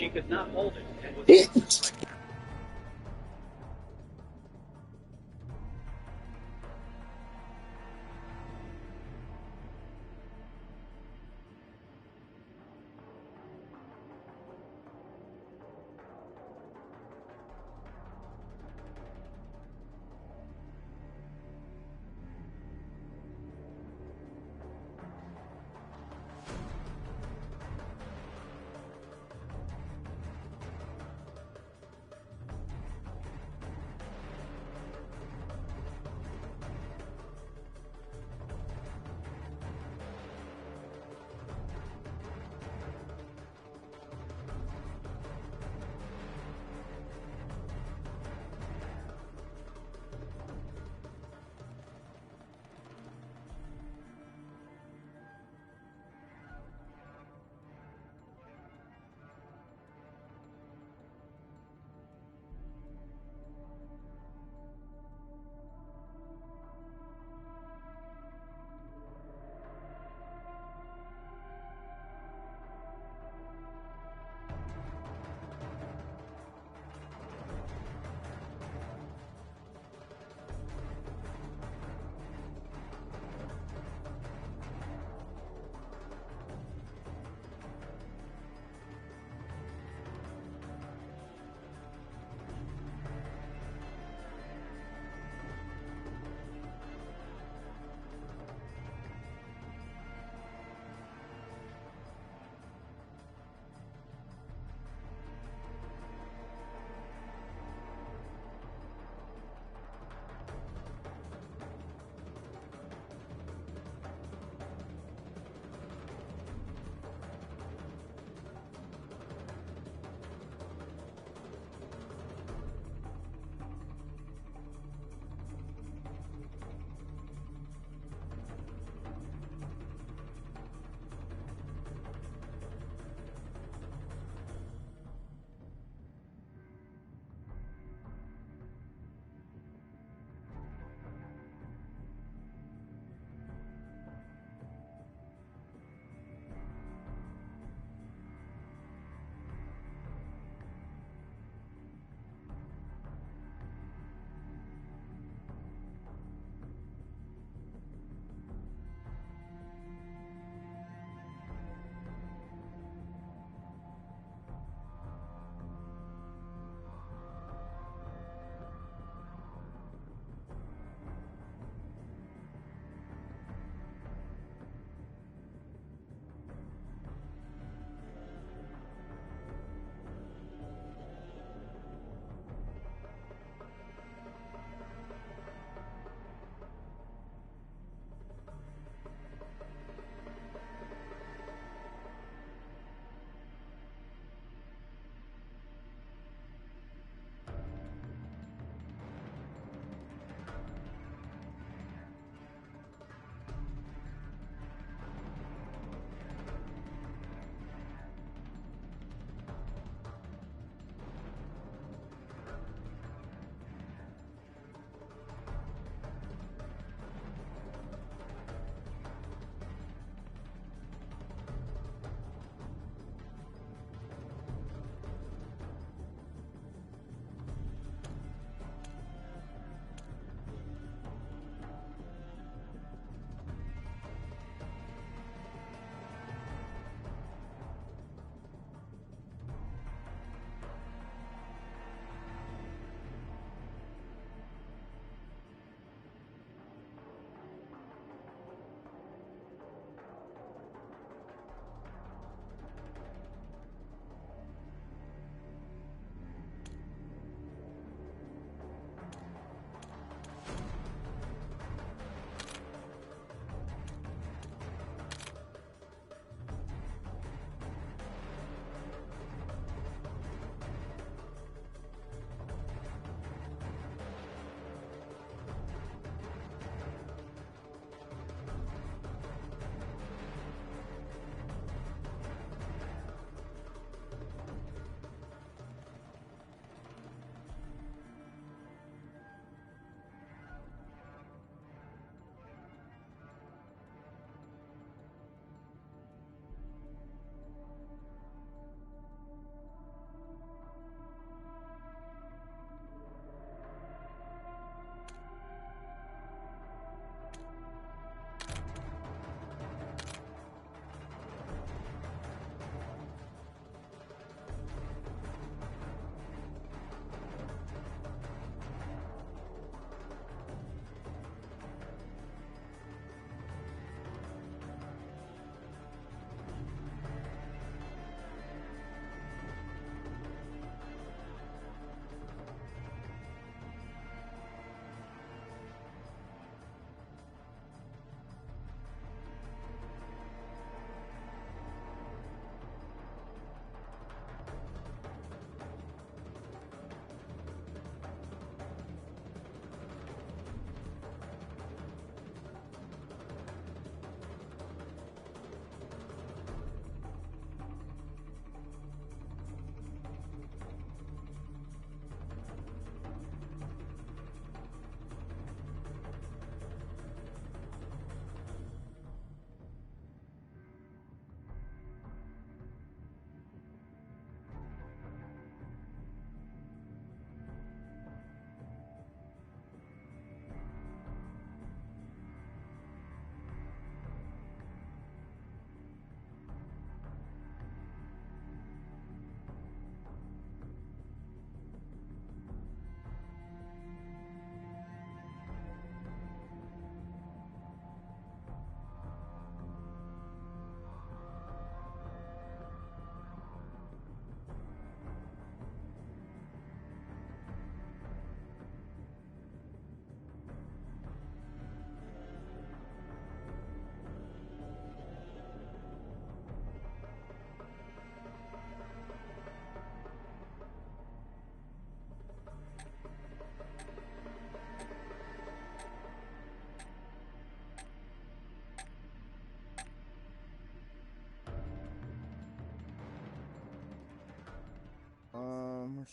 She could not hold it and was It.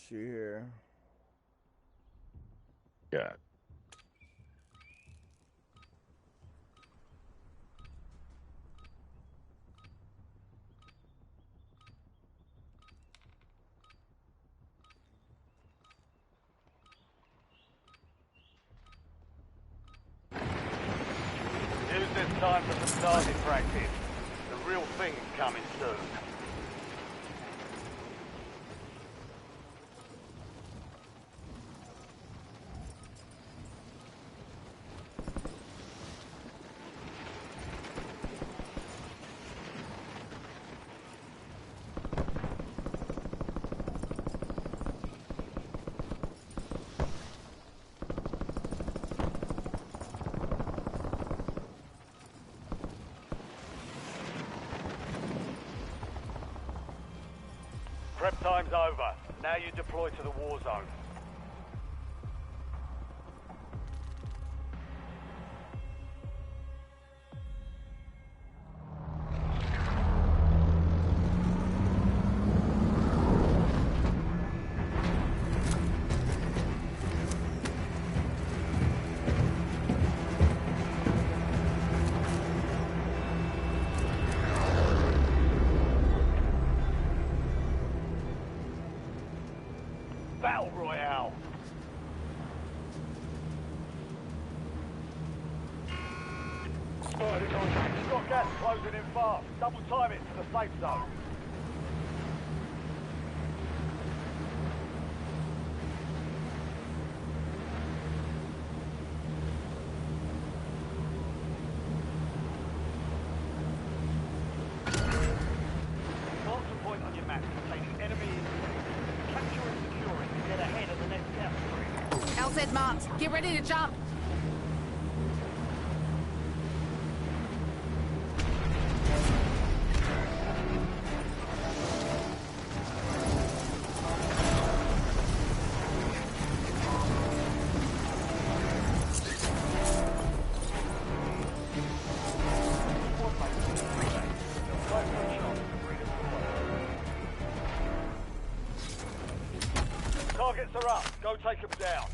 see here. Yeah. Use this time for some target practice. The real thing's coming soon. Prep time's over. Now you deploy to the war zone. Battle Royale. Spotted on. You've got gas closing in fast. Double time it to the safe zone. Mark the point on your map containing enemy intel. Capture and secure it to get ahead of the next gas stream. LZ marked. Get ready to jump. Targets are up. Go take them down.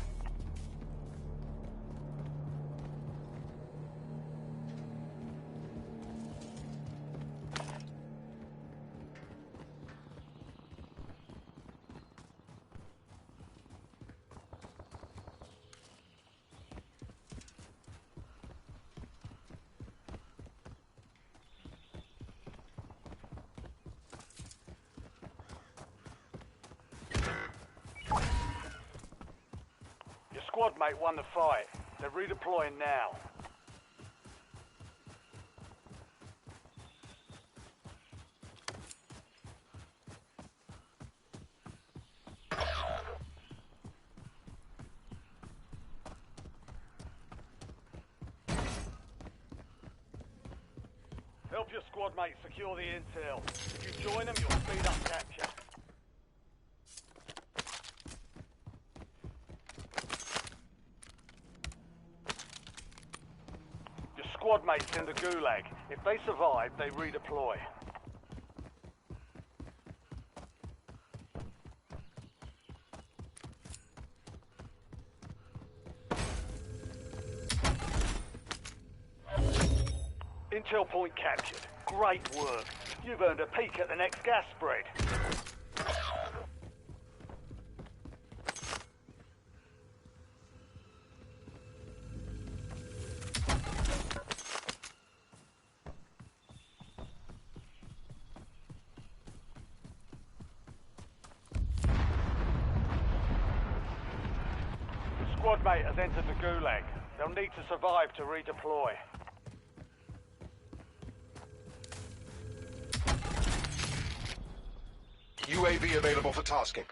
Squad mate won the fight. They're redeploying now. Help your squad mate secure the intel. If you join them, you'll speed up capture. Squad mates in the gulag. If they survive, they redeploy. Intel point captured. Great work. You've earned a peek at the next gas spread. Squad mate has entered the gulag. They'll need to survive to redeploy. UAV available for tasking.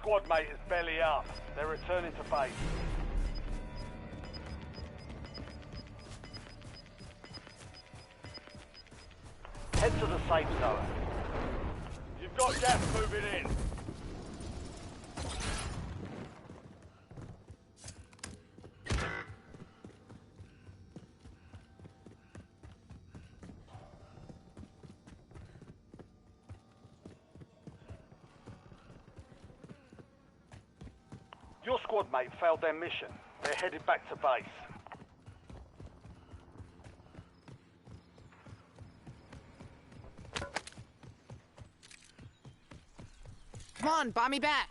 squad mate is belly up. They're returning to base. Head to the safe zone. You've got gas moving in. Your squad mate failed their mission. They're headed back to base. Come on, buy me back.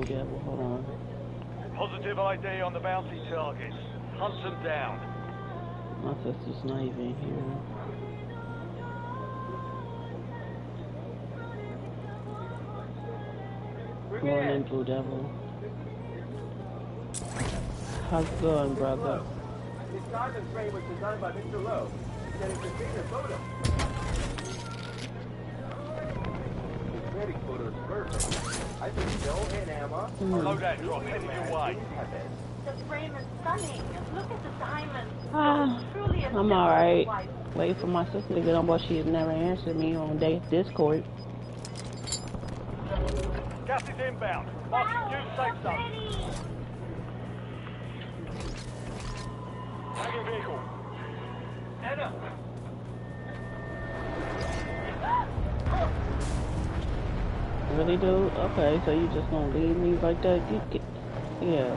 Yeah, well, hold on. Positive ID on the bounty targets. Hunt them down. My sister's not even here. Morning, Blue Devil. How's it going, brother? This diamond frame was designed by Mr. Lowe. He said it's a favorite photo. The wedding photo is perfect. I think Joe and Emma Load that drop, heading your way. The frame is stunning. Look at the diamonds. Truly a I'm alright. Wait for my sister to get on board. She has never answered me on Discord. Gas is inbound. Marking new safe zone. Tagging vehicle. Anna! Really, dude? Okay, so you just gonna leave me like that? Yeah.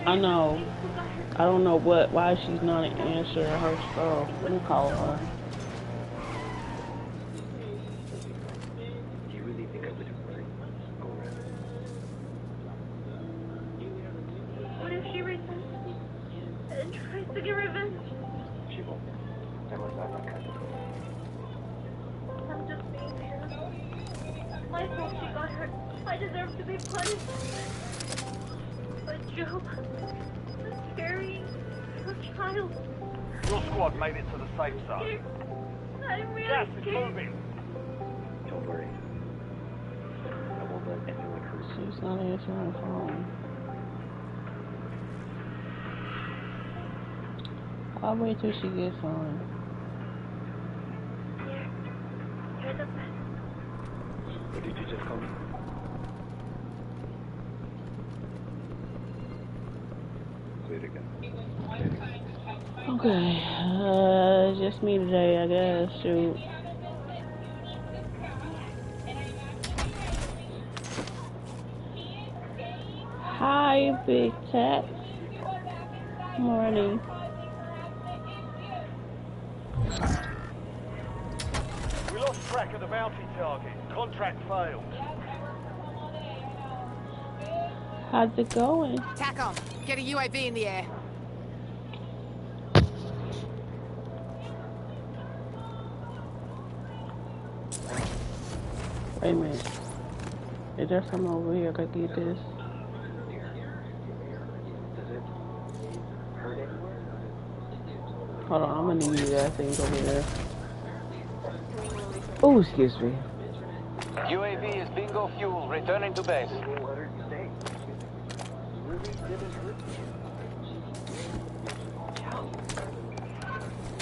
I know. I don't know why she's not answering her stuff. Let me call her. Do you really think I would have worried? Go around. What if she resents me and tries to get revenge? She won't. Emma's not that kind of girl. I'm just being fair. My fault she got hurt. I deserve to be punished. But Joe, I'm carrying her child. Your squad made it to the safe zone. I'm really Gas is scared. moving. Don't worry. I won't let anyone hurt you. She's not answering her phone. I'll wait till she gets on. You're the best. What did you just call me? Say it again. Okay, just me today, I guess. Shoot. Hi, Big Tat. Morning. We lost track of the bounty target. Contract failed. How's it going? TACOM, get a UAV in the air. Wait a minute. Is there something over here? I could get this. Does it hurt anywhere? Hold on, I'm gonna need that thing over there. Oh, excuse me. UAV is bingo fuel, returning to base. Let her stay. Really didn't hurt you.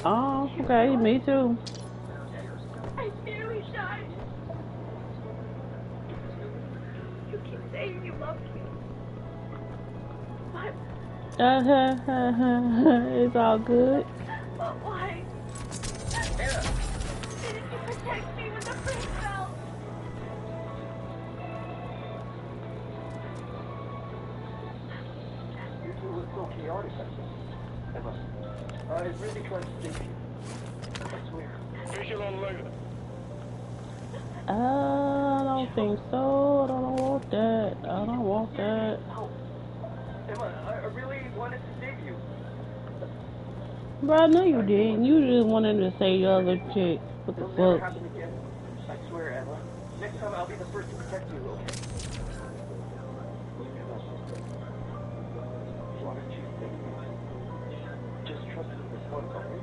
Oh, okay, me too. I barely died. You keep saying you love me. But It's all good. why? Didn't you protect me when the plane fell? You two look so chaotic. Emma, I really tried to save you. I swear. Visual on Luna. I don't think so. I don't want that. I don't want that. Oh, Emma, I really wanted to save you. Bro, I know you didn't. You just wanted to say the other chick. What the It'll never fuck? happen again. I swear, Emma. Next time I'll be the first to protect you, okay? Emma, why don't you save me? Just trust me this once, okay?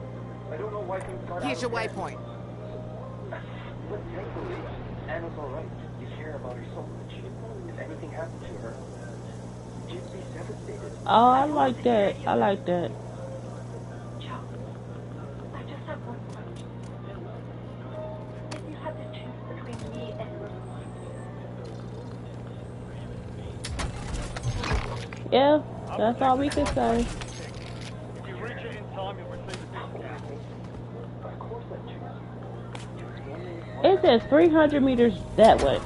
I don't know why things got Here's out your of hand. waypoint. But thankfully, Anna's alright. You care about her so much. If anything happened to her, you'd be devastated. Oh, I like that. I like that. Joe, I just have one question. If you had to choose between me and Rose, Yeah, that's all we can say. If you reach it in time, you'll receive a discount. Of course I choose you. It says 300 meters that way.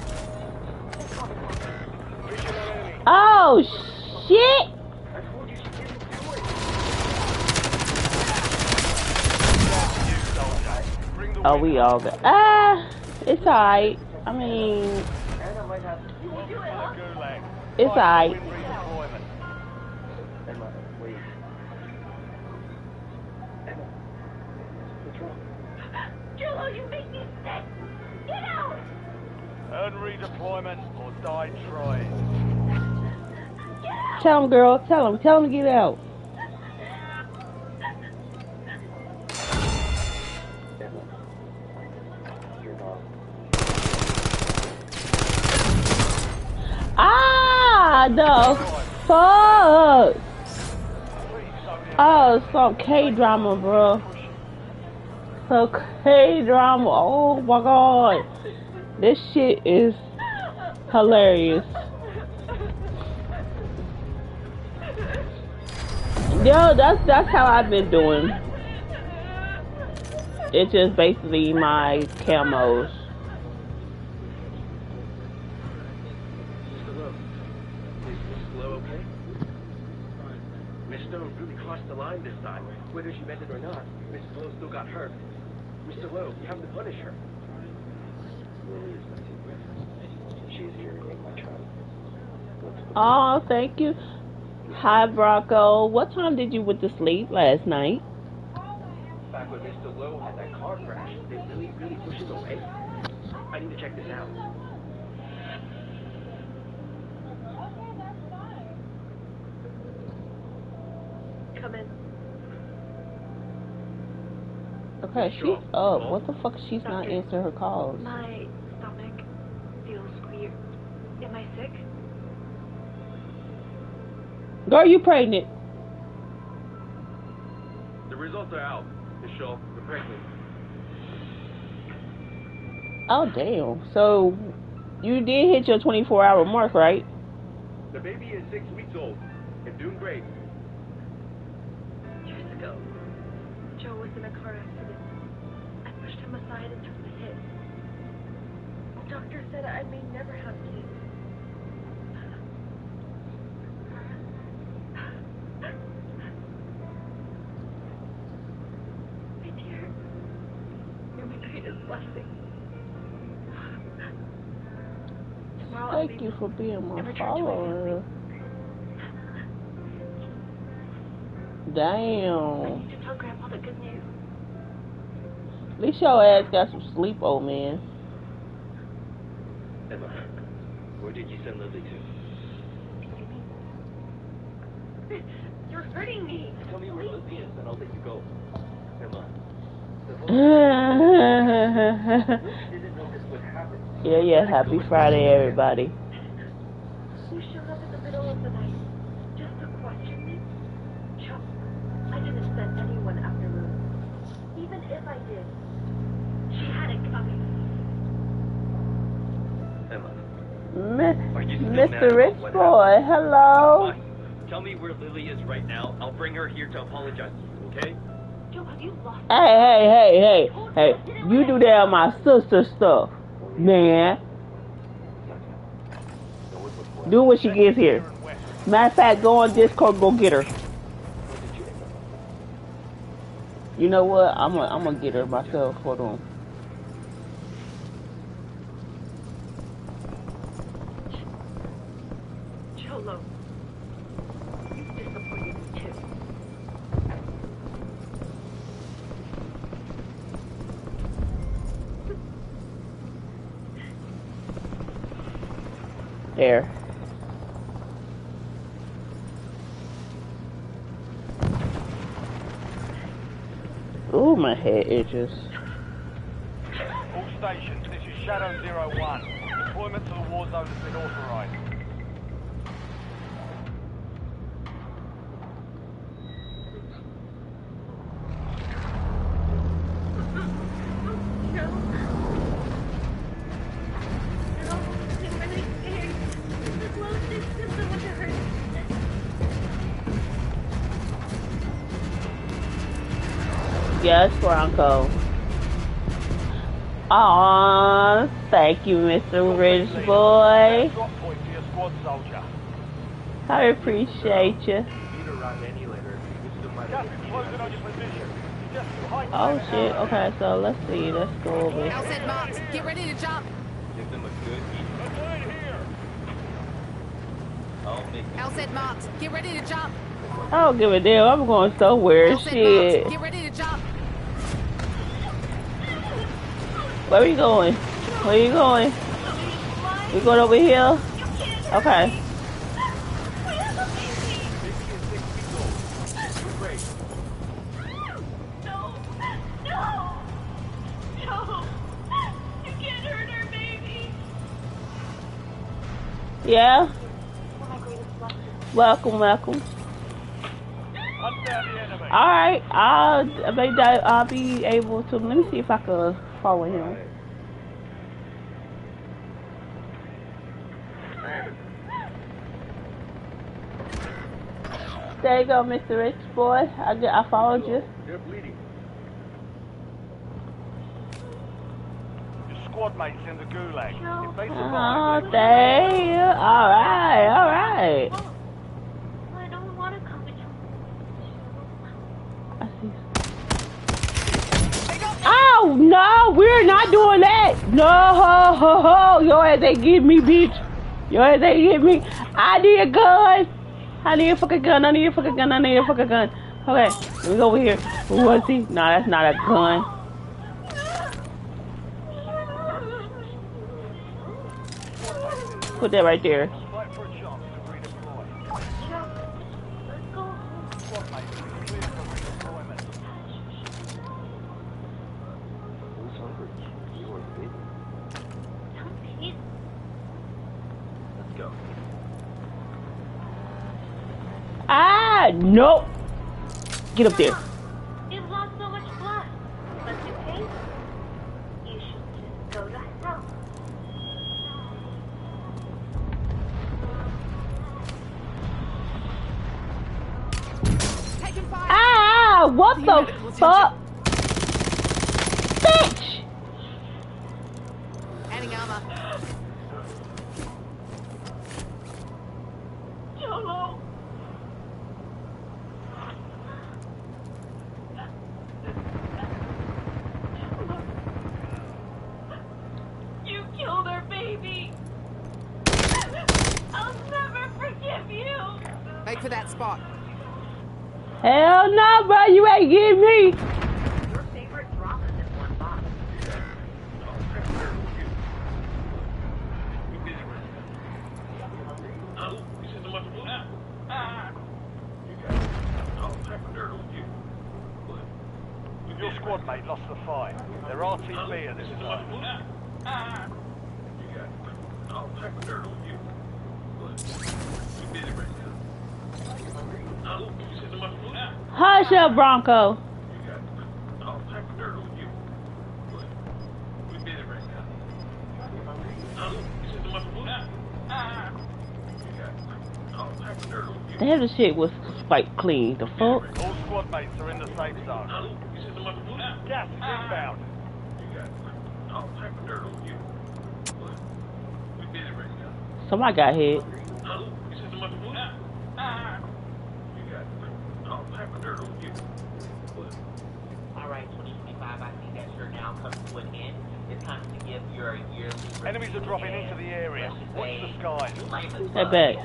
Visual on enemy. Oh, shit! I told you she didn't do it. You soldier. Bring the Oh, win. we all got. Ah, it's alright. I mean, Anna might have. Welcome to the Gulag. it's alright. Win redeployment. Emma, wait. Emma, what's wrong? Joe, you make me sick. Get out. Earn redeployment or die trying. Tell him, girl. Tell him to get out. Emma, you're not. Ah, the fuck. Oh, some K-drama, bro. Some K-drama. Oh my god. This shit is hilarious. Yo, that's how I've been doing. It's just basically my camos. Hello. Is Flo okay? Stone really crossed the line this time. Whether she meant it or not, Mrs. Lowe still got hurt. Mr. Lowe, you have to punish her. Lily is my secret. She is here to make my child. Oh, thank you. Hi, Bronco. What time did you went to sleep last night? Back when Mr. Lowe had that car crash, did Lily really push him away? I need to check this out. Come in. Okay, she's up. What the fuck? She's not Doctor, answering her calls. My stomach feels weird. Am I sick? Girl, you pregnant? The results are out, Michelle. You're pregnant. Oh, damn. So, you did hit your 24-hour mark, right? The baby is 6 weeks old and doing great. Years ago, Joe was in a car accident. I pushed him aside and took the hit. The doctor said I may never have kids. My dear, you're my greatest blessing. Tomorrow I'll Thank be you for being my return to my follower. I Damn. need to tell Grandpa the good news. At least your ass got some sleep, old man. Emma, where did you send Lily to? You're hurting me. Tell me where Lily is and I'll let you go. Emma. Didn't know this would happen. Yeah, happy Friday, everybody. You showed up in the middle of the night just to question me? Chuck, I didn't send anyone after Lily. Even if I did, she had it coming. Emma, Mr. Rich Boy, hello. Fine. Tell me where Lily is right now. I'll bring her here to apologize to you, okay? Joe, have you lost it? Hey, you do that on my sister stuff, man. Do when she gets here. Matter of fact, go on Discord, go get her. You know what? I'm gonna get her myself. Hold on. Cholo, you disappointed me too. There. Ooh, my head itches. All stations, this is Shadow 01. Deployment to the war zone has been authorized. Yes, Bronco. Aw, thank you, Mr. Rich Boy. Drop point to your squad soldier. I appreciate you. Just closing on your position. Just behind Oh you. shit, okay, so let's see, let's go over here. Outset marked. Get ready to jump. Give them a good eat. I'll make them. Outset marked. Get ready to jump. I don't give a damn, I'm going somewhere, Outset shit. marked. Get ready to jump. Where are you going? Where are you going? We going over here? Okay. Yeah? Welcome. Alright, I'll be able to, let me see if I can follow him. There you go, Mr. Rich Boy. I followed you. They're bleeding. Your squad mates in the gulag. If they Oh, survive, thank you. Alright. I don't want to come with you. no, we're not doing that. No, ho, ho, ho. Your ass ain't get me, bitch. Your ass ain't get me. I need a gun. I need a fucking gun. I need a fucking gun. I need a fucking gun. Okay, let me go over here. Who was he? Nah, that's not a gun. Put that right there. Fight for a chance to redeploy. Let's go. Squad mates, clear for redeployment. Who's hungry? You or the baby? Let's go. Ah, nope. Get up there. You've lost so much blood. But you hate? You should just go to hell. Taking fire. Ah, what the fuck? Bitch! Adding armor. Jolo! You killed our baby! I'll never forgive you! Make for that spot. Hell no, bro, you ain't getting me. Your favorite ramen in one box. Your squad mate lost the fight. They're RTB at this time. Hush up, Bronco. Damn, the shit was spiked clean. The fuck? All squad mates are in the safe zone. Gas is inbound. Somebody got hit. Alright, 2025, I see that you're now coming to an end. It's time to give your yearly review. Enemies are dropping into the area. Watch the skies. Head back.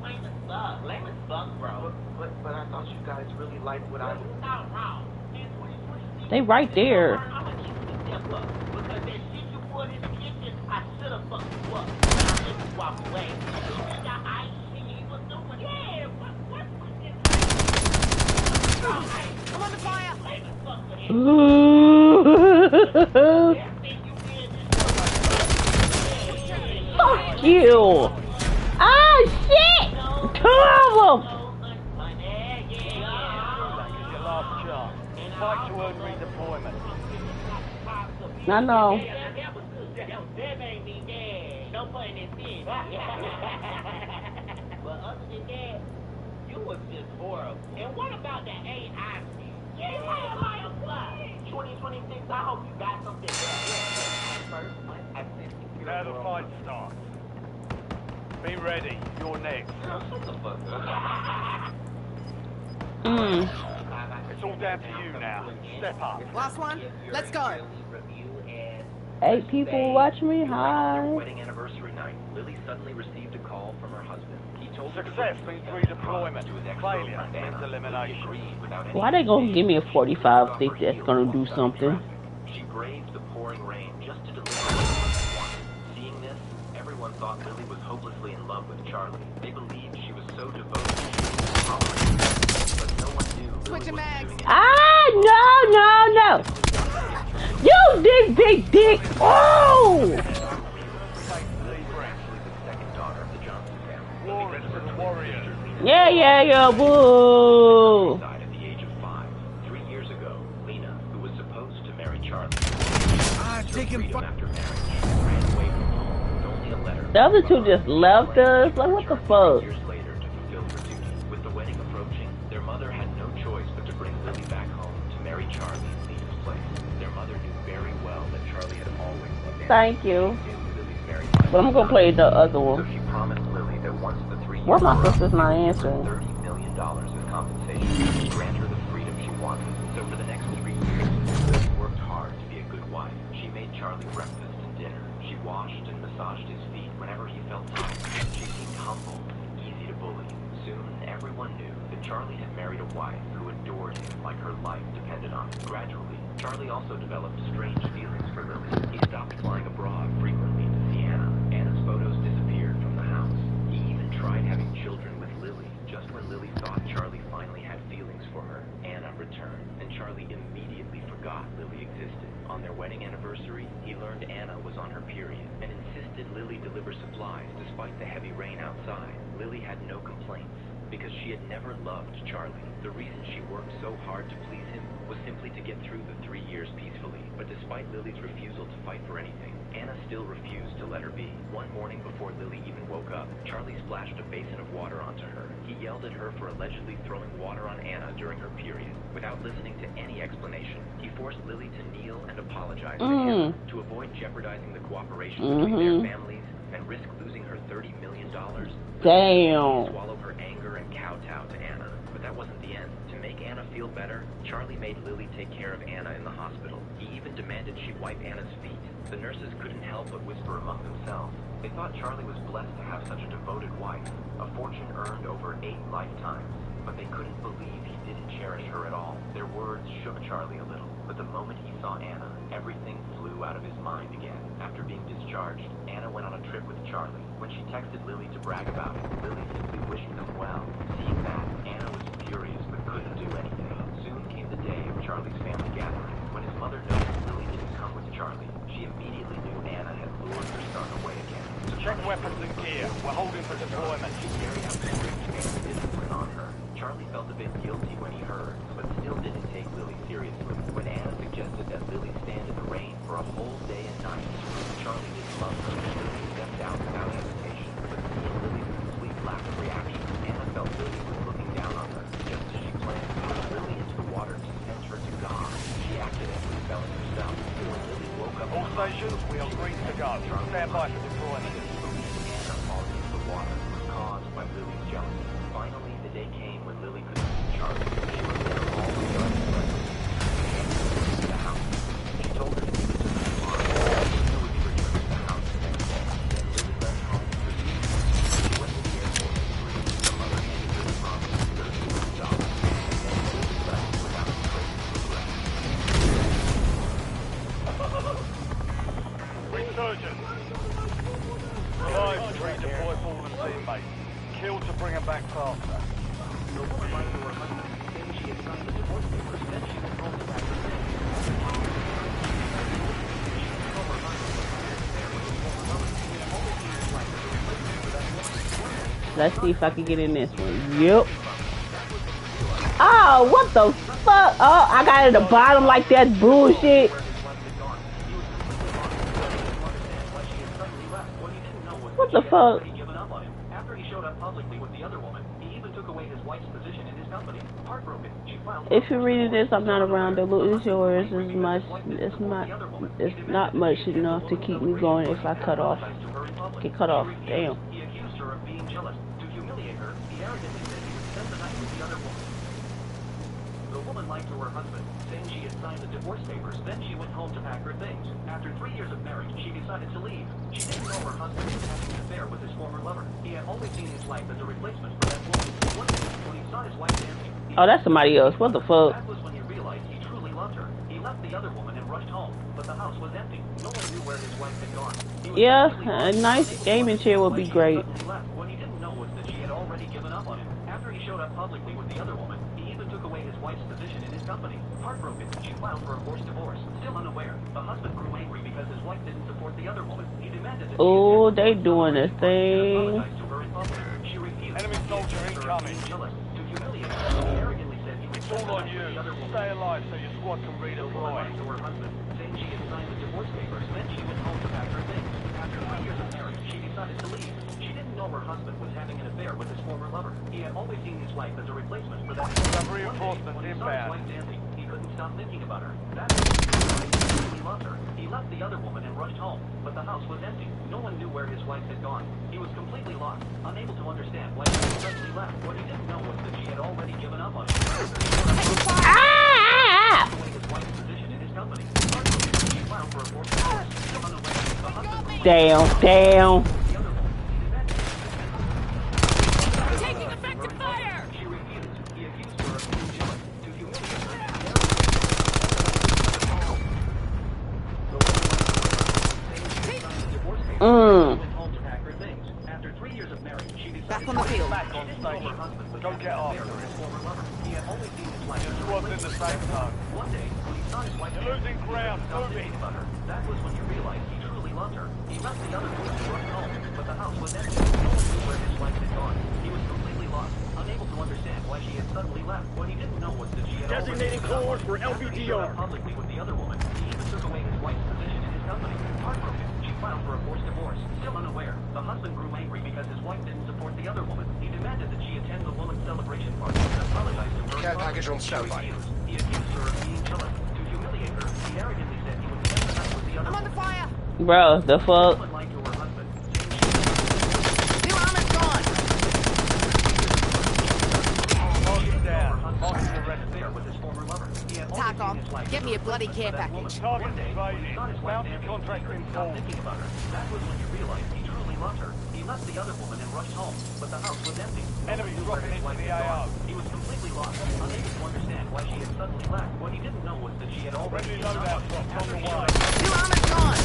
Lame as fuck. Lame as fuck, bro. But I thought you guys really liked what I... Not wrong. In 2026, They right there. I'm gonna need you to step up. Because that shit you put in the kitchen, I should have fucked you up. But I let you walk away. And you just got ice and you was doing, yeah, what this? I'm under fire. Lame as fuck for him. Ooh. Everything you did is Fuck you. Ah, shit. Two of them. Gulag is your last chance. Fight to earn redeployment. I know. That made me mad. No pun intended. But other than that, you was just horrible. And what about the AI shit? Yeah, why apply? 2026, I hope you got something first month, I sent you Now the fight starts. Be ready. You're next. Shut the fuck up. It's all down to you now. Step up. Last one. Let's go. 8 people watch me. Hi. Wedding anniversary night, Lily suddenly received a call from her husband. He told her Success means redeployment. Failure means elimination. Why they gonna give me a 45 think that's gonna do something? She braved the pouring rain just to deliver what she wanted. Seeing this, everyone thought Lily was hopelessly in love with Charlie. They believed she was so devoted she was tolerant. But no one knew Lily Switching was mags. doing it. Ah, no. You big dick. Oh! Warriors. Yeah, boo. Died at the age of 5. 3 years ago, Lena, who was supposed to marry Charlie, taking freedom after marriage, ran away from home with only a letter. The other two just left us. Like, what the fuck? Years later, to fulfill her duty. With the wedding approaching, their mother had no choice but to bring Lily back home to marry Charlie in Lena's place. Their mother knew very well that Charlie had always loved Thank you. Lily's married life. But I'm gonna play the other So one. she promised Lily that once the 3 years Why my were up, sister's not $30 answering? million as compensation to grant her the freedom she wanted. So for the next 3 years, Lily worked hard to be a good wife. Charlie breakfast and dinner. She washed and massaged his feet whenever he felt tired. She seemed humble, easy to bully. Soon, everyone knew that Charlie had married a wife who adored him like her life depended on it. Gradually, Charlie also developed strange feelings for Lily. He stopped flying abroad frequently to see Anna. Anna's photos disappeared from the house. He even tried having children with Lily. Just when Lily thought Charlie finally had feelings for her, Anna returned, and Charlie immediately forgot Lily existed. On their wedding anniversary, he learned Anna was on her period and insisted Lily deliver supplies despite the heavy rain outside. Lily had no complaints because she had never loved Charlie. The reason she worked so hard to please him was simply to get through the 3 years peacefully. But despite Lily's refusal to fight for anything, Anna still refused to let her be. One morning before Lily even woke up, Charlie splashed a basin of water onto her. He yelled at her for allegedly throwing water on Anna during her period. Without listening to any explanation, he forced Lily to kneel and apologize to him to avoid jeopardizing the cooperation between their families and risk losing her $30 million. Damn. He swallowed her anger and kowtow to Anna. But that wasn't the end. To make Anna feel better, Charlie made Lily take care of Anna in the hospital. He even demanded she wipe Anna's feet. The nurses couldn't help but whisper among themselves. They thought Charlie was blessed to have such a devoted wife, a fortune earned over 8 lifetimes. But they couldn't believe he didn't cherish her at all. Their words shook Charlie a little. But the moment he saw Anna, everything flew out of his mind again. After being discharged, Anna went on a trip with Charlie. When she texted Lily to brag about it, Lily simply wished them well. Seeing that, Anna was furious but couldn't do anything. Soon came the day of Charlie's family gathering. When his mother noticed Lily didn't come with Charlie, she immediately knew Anna had lured her son away again. Check weapons and gear. We're holding for deployment. She carried out strict discipline on her. Charlie felt a bit guilty when he heard, but still didn't take Lily seriously. When Anna suggested that Lily stand in the rain for a whole day and night, Charlie didn't love her. Lily stepped out without hesitation. But seeing Lily's complete lack of reaction, Anna felt Lily was looking down on her. Just as she planned to put Lily into the water to send her to God, she accidentally fell in herself. When Lily woke up, All stations, we are green to go. Stand by for deployment. Anna falling into the water was caused by Lily's jealousy. Finally, the day came when Lily could see Charlie. She was there all the time. The house. She told her to give it to her tomorrow. She would be returning to the house the next day. Then Lily left home for the evening. She went to the airport and agreed. The mother handed her the promise of $30 million. Then Lily left without a trace of regret. Resurgence. Revive to redeploy fallen teammates. Kill to bring them back faster. The woman lied to her husband, saying she had signed the divorce papers, then she went home to pack her things. Let's see if I can get in this one. Yep. Oh, what the fuck? Oh, I got it at the bottom like that bullshit. What the fuck? After he showed up publicly with the other woman, he even took away his wife's position in his company. Heartbroken, she filed. If you're reading this, I'm not around. The loot is yours. It's not much enough to keep me going if I cut off. Get cut off. Damn. He accused her of being jealous. To humiliate her, he arrogantly said he would spend the night with the other woman. The woman lied to her husband, saying she had signed the divorce papers. Then she went home to pack her things. After 3 years of marriage, she decided to leave. She didn't know her husband was having an affair with his former lover. He had always seen his wife as a replacement for that woman. One day, when he saw his wife dancing, Oh, that's somebody else. What the fuck? that was when he realized he truly loved her. He left the other woman and rushed home, but the house was empty. No one knew where his wife had gone. He was Yeah, completely a nice gaming chair would be great. What he didn't know was that she had already given up on him. After he showed up publicly with the other woman, he even took away his wife's position in his company. Heartbroken, she filed for a forced divorce. Still unaware, the husband grew angry because his wife didn't support the other woman. He demanded that Oh, they doing a thing. she refused. Enemy soldier incoming. Jealous. To humiliate her, he arrogantly said he would It's all on you. Stay alive so your squad can redeploy. to her husband, saying she had signed the divorce papers. Then she went home to pack her things. After 3 years of marriage, she decided to leave. She didn't know her husband was having an affair with his former lover. He had always seen his wife as a replacement for that. Some One day, reinforcements when he saw his inbound. wife dancing, he couldn't stop thinking about her. That's when he realized he really loved her. He left the other woman and rushed home, but the house was empty. No one knew where his wife had gone. He was completely lost, unable to understand why she had suddenly left. What he didn't know was that she had already given up on him. Ah! His wife's position in his company. She filed for a forced divorce. Damn, damn. Taking effective fire! She refused. He accused her of being jealous to humiliate her. Went home to pack her things. After 3 years of marriage, she decided Back on the field. Back on station. Go get after his it. former lover. He had only seen his wife. Just was in the same zone. One day, when he saw his wife, You're losing ground. stopped Move thinking it. about her. That was when he realized he truly loved her. He left the other boys to run home, but the house was empty. No one knew where his wife had gone. He was completely lost, unable to understand why she had suddenly left. What he didn't know was that she had Designating course for LBTR. publicly with the other woman. He even took away his wife's position in his company. Heartbroken, she filed for a forced divorce. Still unaware, the husband grew angry because his wife didn't support the other woman. He demanded that she attend the woman's celebration party and apologize to her. Care package on She standby. refused. He accused her of being jealous. To humiliate her, he arrogantly said he would spend the night with the other I'm under woman. fire! Bro, the The fuck? woman lied to her husband, New armor's gone! Target down. Marking the rest there with his former lover. He had only Tack seen on. his wife Get me a as bloody replacement care for that woman. package. Target One day, when he evaded. saw his wife Bounty dancing, contract he in couldn't stop full. thinking about her. That was when he realized he truly loved her. He left the other woman and rushed home, but the house was empty. No Enemies one knew where dropping his into wife the had AO. gone. He was completely lost, unable to understand why she had suddenly left. What he didn't know was that she had already Friendly given up loadout on him. drops on After the he way. New armor's gone!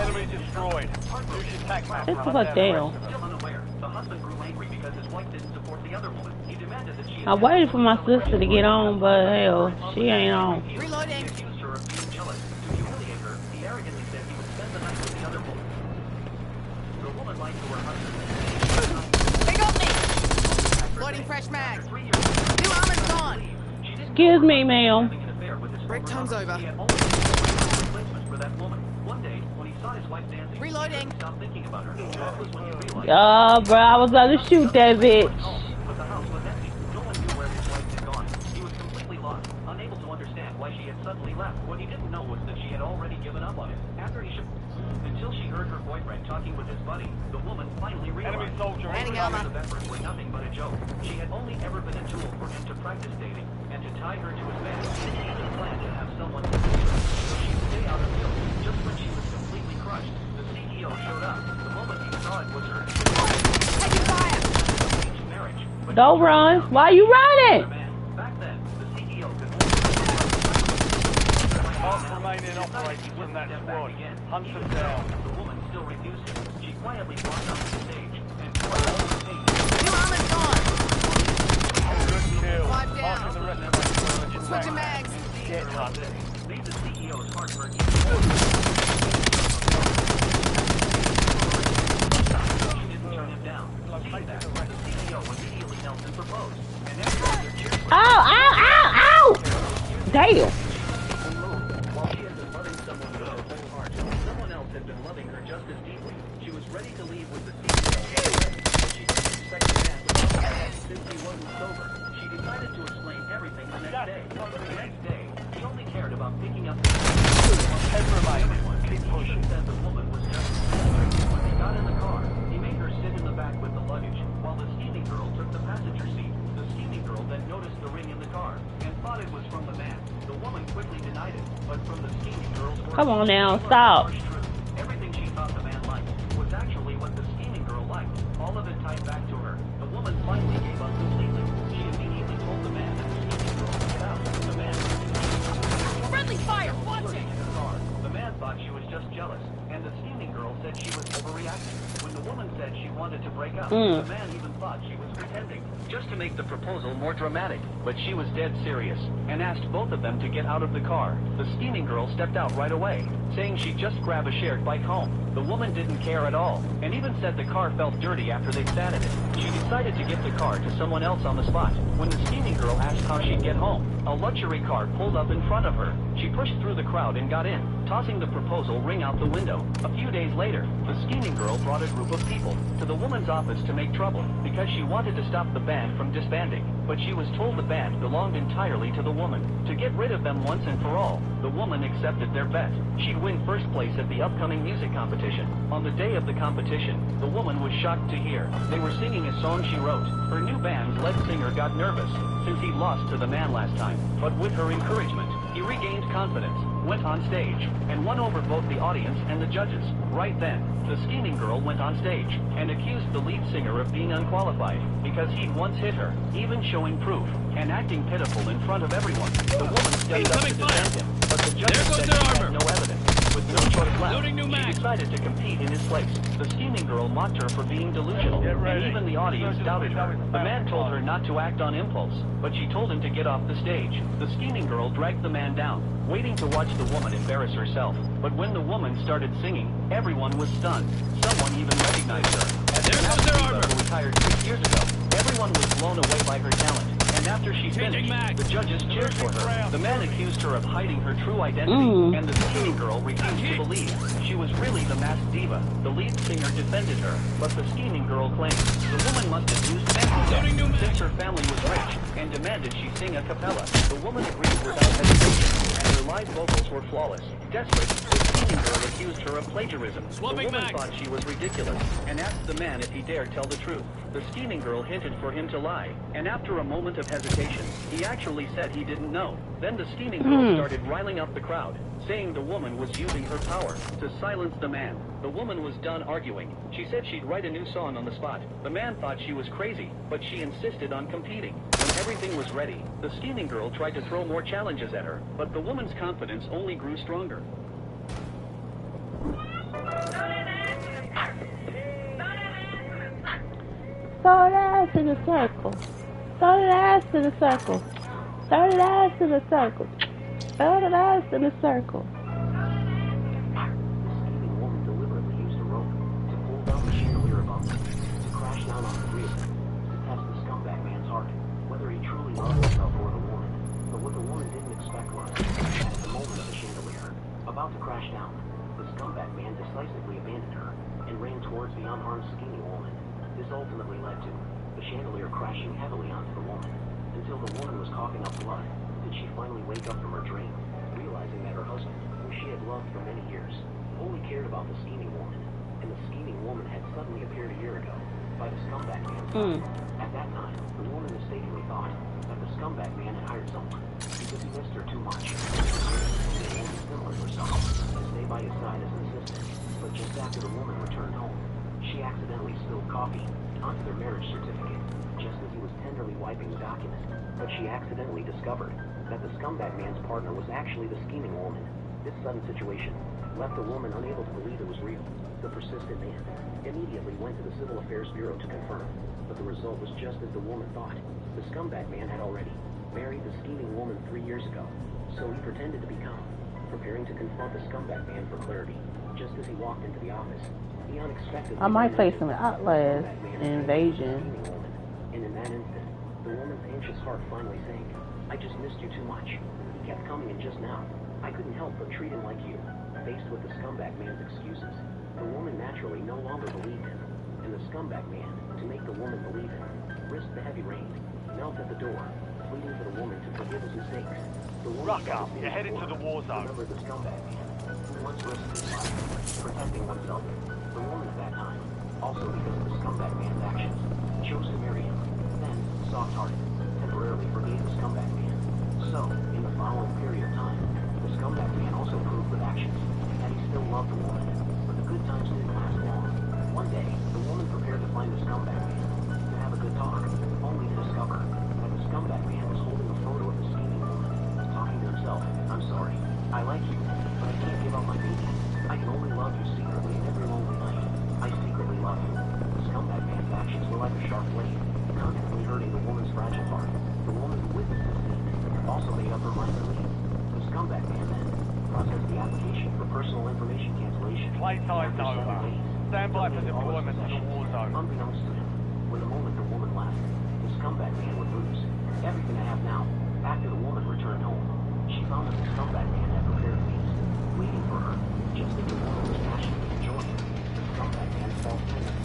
Enemy destroyed. Use your tac map This to is hunt like down the damn. rest of them. Still unaware, the husband grew angry because his wife didn't support the other woman. He demanded that she I waited for my sister to get on, but hell, she ain't on. Reloading. He accused her of being jealous. To humiliate her, he arrogantly said he would spend the night with the other woman. The woman lied to her husband. They got me! Loading fresh mags. 3 years New armor's gone! she didn't Excuse me, ma'am. having an affair with his Break former time's lover. over. He had only a replacement for that woman. One day, when he saw his wife dancing, Reloading. he stopped thinking about her. That was when he realized. Oh, bro, I was about to shoot that bitch. But the house was empty. No one knew where his wife had gone. He was completely lost, unable to understand why she had suddenly left. What he didn't know was that she had already given up on him. Until she heard her boyfriend talking with his buddy, the woman finally realized Enemy soldier Landing all armor. his efforts were nothing but a joke. She had only ever been a tool for him to practice dating and to tie her to his bed. He didn't plan to have someone to leave her, so she would stay out of guilt. Just when she was completely crushed, the CEO showed up. The moment he saw it was her Taking fire! arranged marriage. But Don't run. Why you running? back then, the CEO could Mark remain in operation from that squad. Hunt them down. The woman still refused him. She quietly walked up to the stage and tore all the stage. New armor's gone! Good kill. Five down. Marking the rest of them. Switching mags! Get hunted. Leave the CEO's heart for she didn't turn him down. Seeing that, the CEO immediately knelt and proposed. And everyone was cheering for Ow, ow, ow, ow! Damn. While she had been loving someone with her whole heart, someone else had been loving her just as deeply. She was ready to leave with the CEO, but she didn't expect the man to come back since he wasn't sober. She decided to explain everything the next day. But the next day, he only cared about picking up the Head remain. Keep pushing. He said the woman was just when they got in the car, he made her sit in the back with the luggage, while the scheming girl took the passenger seat. The scheming girl then noticed the ring in the car and thought it was from the man. The woman quickly denied it, but from the scheming girl's words, Come on now, she learned stop. the harsh truth. Everything she thought the man liked was actually what the scheming girl liked. All of it tied back to her. The woman finally gave up completely. She immediately told the man that the scheming girl was out. The man Friendly fire! Watch it! in the car. The man thought she was just jealous, and the scheming girl said she was overreacting. When the woman said she wanted to break up, the man even thought she was pretending, just to make the proposal more dramatic. But she was dead serious, and asked both of them to get out of the car. The scheming girl stepped out right away, saying she'd just grab a shared bike home. The woman didn't care at all, and even said the car felt dirty after they sat in it. She decided to give the car to someone else on the spot. When the scheming girl asked how she'd get home, a luxury car pulled up in front of her. She pushed through the crowd and got in, tossing the proposal ring out the window. A few days later, the scheming girl brought a group of people to the woman's office to make trouble because she wanted to stop the band from disbanding. But she was told the band belonged entirely to the woman. To get rid of them once and for all, the woman accepted their bet. She'd win first place at the upcoming music competition. On the day of the competition, the woman was shocked to hear they were singing a song she wrote. Her new band's lead singer got nervous since he lost to the man last time. But with her encouragement, he regained confidence. went on stage and won over both the audience and the judges. Right then, the scheming girl went on stage and accused the lead singer of being unqualified because he'd once hit her, even showing proof and acting pitiful in front of everyone. The woman stepped up to defend him, but the judges said she had no evidence. With no choice left, she decided to compete in his place. The scheming girl mocked her for being delusional, and even the audience doubted her. The man told her not to act on impulse, but she told him to get off the stage. The scheming girl dragged the man down, waiting to watch the woman embarrass herself. But when the woman started singing, everyone was stunned. Someone even recognized her. As the masked diva who retired 6 years ago, everyone was blown away by her talent. And after she finished, the judges cheered for her. The man accused her of hiding her true identity, and the scheming girl refused to believe she was really the masked diva. The lead singer defended her, but the scheming girl claimed the woman must have used fancy since her family was rich and demanded she sing a cappella. The woman agreed without hesitation, and her live vocals were flawless. Desperate, the scheming girl accused her of plagiarism. The woman thought she was ridiculous and asked the man if he dared tell the truth. The scheming girl hinted for him to lie, and after a moment of hesitation, he actually said he didn't know. Then the scheming girl started riling up the crowd, saying the woman was using her power to silence the man. The woman was done arguing. She said she'd write a new song on the spot. The man thought she was crazy, but she insisted on competing. When everything was ready, the scheming girl tried to throw more challenges at her, but the woman's confidence only grew stronger. Throw that ass in a circle. Throw that ass in a circle. Throw that ass in a circle. Throw that ass in a circle. The scheming woman deliberately used a rope to pull down the chandelier above them, to crash down on the three of them, to test the scumbag man's heart, whether he truly loved himself or the woman. But what the woman didn't expect was that at the moment of the chandelier, about to crash down, the scumbag man decisively abandoned her and ran towards the unharmed scheming woman. This ultimately led to the chandelier crashing heavily onto the woman, until the woman was coughing up blood. Did she finally wake up from her dream, realizing that her husband, who she had loved for many years, only cared about the scheming woman, and the scheming woman had suddenly appeared a year ago by the scumbag man's side. At that time, the woman mistakenly thought that the scumbag man had hired someone because he missed her too much. The woman similar to herself to stay by his side as an assistant, but just after the woman returned home, she accidentally spilled coffee onto their marriage certificate, just as he was tenderly wiping the document. But she accidentally discovered that the scumbag man's partner was actually the scheming woman. This sudden situation left the woman unable to believe it was real. The persistent man immediately went to the Civil Affairs Bureau to confirm, but the result was just as the woman thought. The scumbag man had already married the scheming woman 3 years ago, so he pretended to be calm, preparing to confront the scumbag man for clarity. Just as he walked into the office, he unexpectedly... I might play some Outlast Invasion. And in that instant, the woman's anxious heart finally sank. I just missed you too much. He kept coming in just now. I couldn't help but treat him like you. Faced with the scumbag man's excuses, the woman naturally no longer believed him. And the scumbag man, to make the woman believe him, risked the heavy rain, knelt at the door, pleading for the woman to forgive his mistakes. The woman Rock up, you're headed to the war zone. Remember the scumbag man, who once risked his life, protecting oneself. The woman at that time, also because of the scumbag man's actions, chose to marry him. Then, soft-hearted, temporarily forgave the scumbag man. So, in the following period of time, the scumbag man also proved with actions that he still loved the woman. But the good times didn't last long. One day, the woman prepared to find the scumbag man to have a good talk, only to discover that the scumbag man was holding a photo of the scheming woman, talking to himself. I'm sorry, I like you, but I can't give up my baby. I can only love you secretly in every lonely night. I secretly love you. The scumbag man's actions were like a sharp blade, constantly hurting the woman's fragile heart. The woman who witnessed this scene also made up her mind to leave. The scumbag man then processed the application for personal information cancellation. Playtime's over. Stand by for deployment to the war zone. Unbeknownst to him, when the moment the woman left, the scumbag man would lose everything I have now. After the woman returned home, she found that the scumbag man had prepared a feast, waiting for her, just as the woman was passionately enjoying it. The scumbag man's false premise.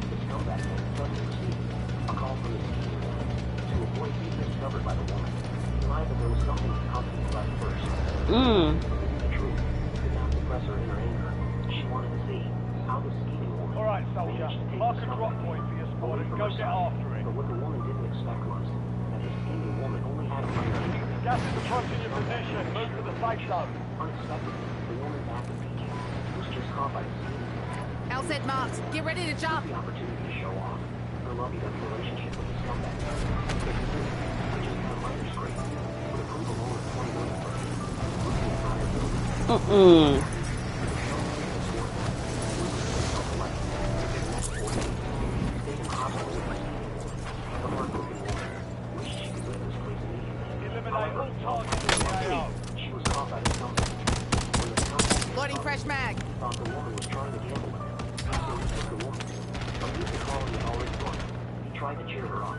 The scumbag man suddenly received a call from the scheming woman to avoid being discovered by the woman. He lied that there was something the company left first. The truth could not suppress her inner anger. She wanted to see how the scheming woman Alright, soldier. Mark a drop point for your squad and go get after it. But what the woman didn't expect was that the scheming woman only had a minor injury. Gas is approaching your position. Move to the safe zone. Unexpectedly, the woman's active PJ was just caught by the scheming woman. L set marked. Get ready to jump. The opportunity to show off her lovey-dovey relationship with the scumbag. I just had a minor scrape. With a proof alone of 20 million for her. Look at the entire building. Loading fresh mag. Thought the woman was trying to gamble, so he took the woman. But the colony had already gone. He tried to cheer her on.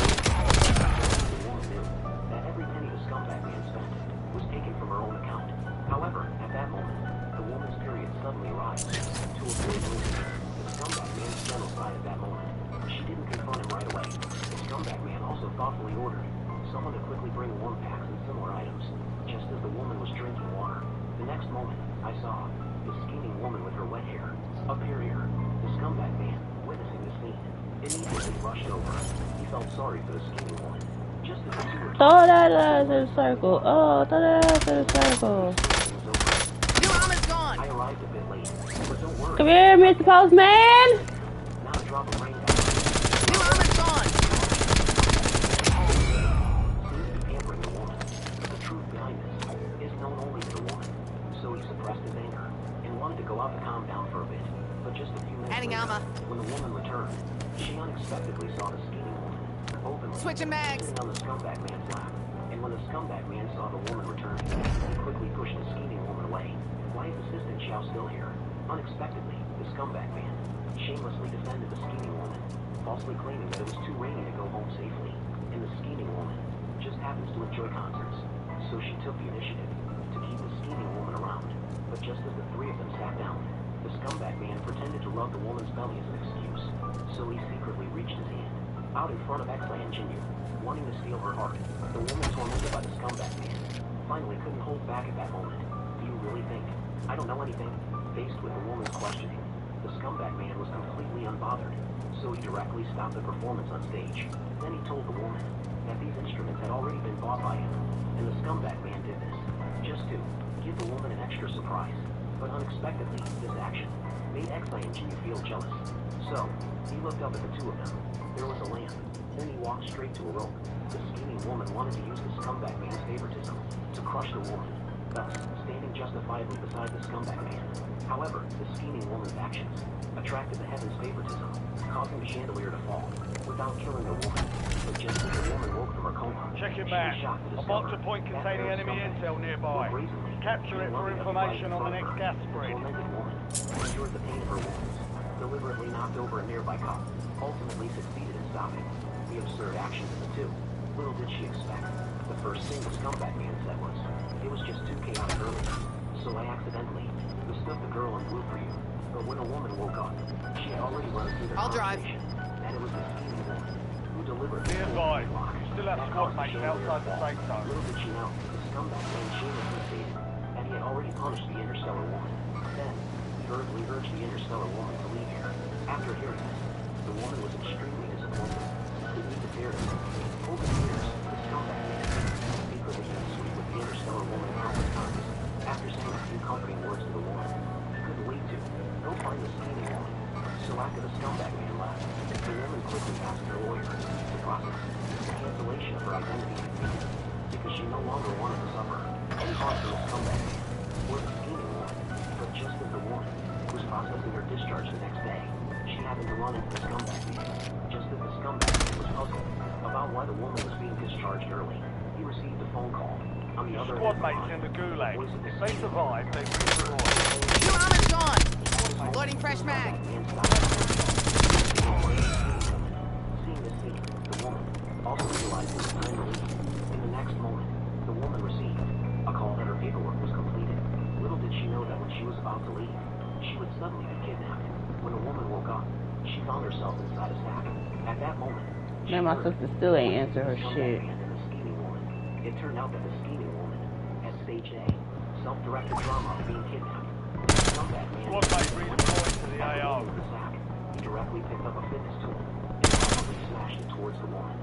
The woman knew that every penny the scumbag man spent was taken from her own account. However, at that moment, the woman's period suddenly arrived. To avoid losing the scumbag man's genocide at that moment, she didn't confront him right away. The scumbag man also thoughtfully ordered someone to quickly bring warm packs and similar items. Just as the woman was drinking water, the next moment, I saw the scheming woman with her wet hair appear here. The scumbag man, witnessing the scene, immediately rushed over. He felt sorry for the scheming woman. Just as the two were Throw that ass in a circle. Oh, throw that ass in a circle. Your armor's gone. I arrived a bit late, but don't worry. Come here, Mr. Postman. Not a drop of rain down. Your armor's gone. To go out the compound for a bit, but just a few minutes Adding later, armor. when the woman returned, she unexpectedly saw the scheming woman openly Switching mags. sitting on the scumbag man's lap. And when the scumbag man saw the woman return, he quickly pushed the scheming woman away. Why is Assistant Chow still here? Unexpectedly, the scumbag man shamelessly defended the scheming woman, falsely claiming that it was too rainy to go home safely. And the scheming woman just happens to enjoy concerts, so she took the initiative to keep the scheming woman around. But just as the three of them sat down, the scumbag man pretended to rub the woman's belly as an excuse. So he secretly reached his hand out in front of X-Ray and Jinyu, wanting to steal her heart. The woman, tormented by the scumbag man, finally couldn't hold back at that moment. Do you really think I don't know anything? Faced with the woman's questioning, the scumbag man was completely unbothered. So he directly stopped the performance on stage. Then he told the woman that these instruments had already been bought by him, and the scumbag man did this just to give the woman an extra surprise. But unexpectedly, this action made X-Ray and Jinyu feel jealous. So, he looked up at the two of them. There was a lamp. Then he walked straight to a rope. The scheming woman wanted to use the scumbag man's favoritism to crush the woman, thus standing justifiably beside the scumbag man. However, the scheming woman's actions attracted the heaven's favoritism, causing the chandelier to fall, without killing the woman. But just as the woman woke from her coma, Check your she map. was shocked to I discover marked a point that containing their enemy scumbag intel nearby. more brazenly Capture it for information on the next gas spread. The tormented woman endured the pain of her wounds, deliberately knocked over a nearby cop, ultimately succeeded in stopping the absurd actions of the two. Little did she expect, the first thing the scumbag man said was, "It was just too chaotic earlier, so I accidentally mistook the girl in blue for you." But when the woman woke up, she had already run through their I'll drive. conversation, and it was the scheming woman who deliberately Be pulled advised, the lock. you still have That squad caused the mates chandelier outside to the fall. safe zone. Little did she know, the scumbag man shamelessly stated that he had already punished the interstellar woman. Then, he hurriedly urged the interstellar woman to leave here. After hearing this, the woman was extremely disappointed. He didn't dare to over the years, the scumbag man secretly had to sweet with the interstellar woman countless times. After saying a few comforting words to the woman, he couldn't wait to go find the scheming woman. So after the scumbag man left, the woman quickly asked her lawyer to process the cancellation of her identity because she no longer wanted to suffer any harm from the scumbag man or the scheming woman. But just as the woman was processing her discharge the next day, she happened to run into the scumbag man. Just as the scumbag man was puzzled about why the woman was being discharged early, he received a phone call. On the other Squad end of the mates line, in the the gulag. voice of the If they scheming survive, they will be destroyed. Your armor's gone. Loading fresh mag. man stopped. Seeing this scene, the woman also realized it was time to leave. In the next moment, the woman received a call that her paperwork was completed. Little did she know that when she was about to leave, she would suddenly be kidnapped. When the woman woke up, she found herself inside a sack. At that moment, Man, my sister still ain't answer her shit. It turned out that the scheming woman had staged a self-directed drama of being kidnapped. Scumbag man Squad mate redeployed to the AO. the sack. He directly picked up a fitness tool and towards the woman.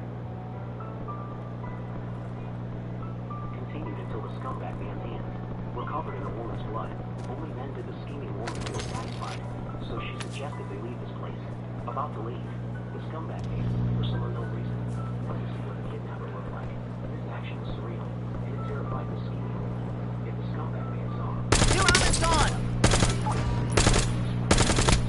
Continued until the scumbag man's hands were covered in the woman's blood. Only then did the scheming woman feel satisfied, so she suggested they leave this place. About to leave, the scumbag man, for some unknown reason, wanted to see what the kidnapper looked like. His action was surreal, and it terrified the scheming woman. If the scumbag man saw her, New armor's gone!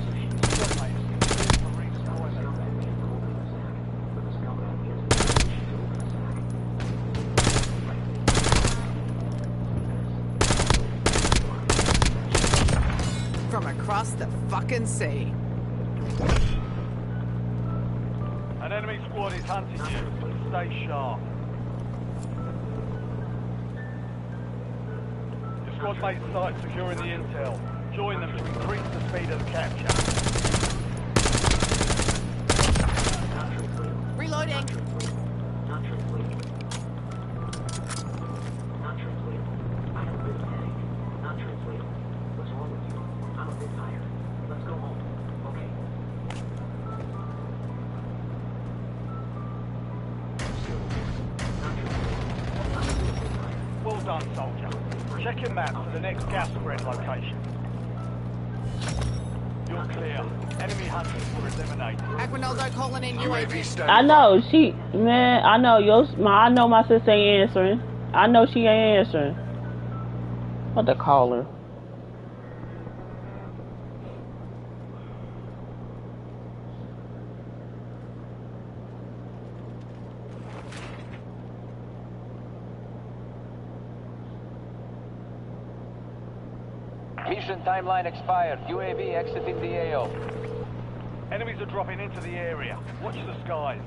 so she was terrified of the scumbag man to open the sack, but the scumbag man's intention to open the sack. From across the fucking sea. An enemy squad is hunting you. Stay sharp. Your squad mate's site securing the intel. Join them to increase the speed of the capture. Reloading. Not translated. Not translated. I have a bit of a headache. Not translated. What's wrong with you? I'm a bit tired. Let's go home. Okay. Well done, soldier. Check your map for the next gas spread location. You're clear. Enemy hunters were eliminated. Aquinaldo calling in UAV. I know she, man. I know I know my sister ain't answering. I know she ain't answering. What to call her? Mission timeline expired. UAV exiting the AO. Enemies are dropping into the area. Watch the skies.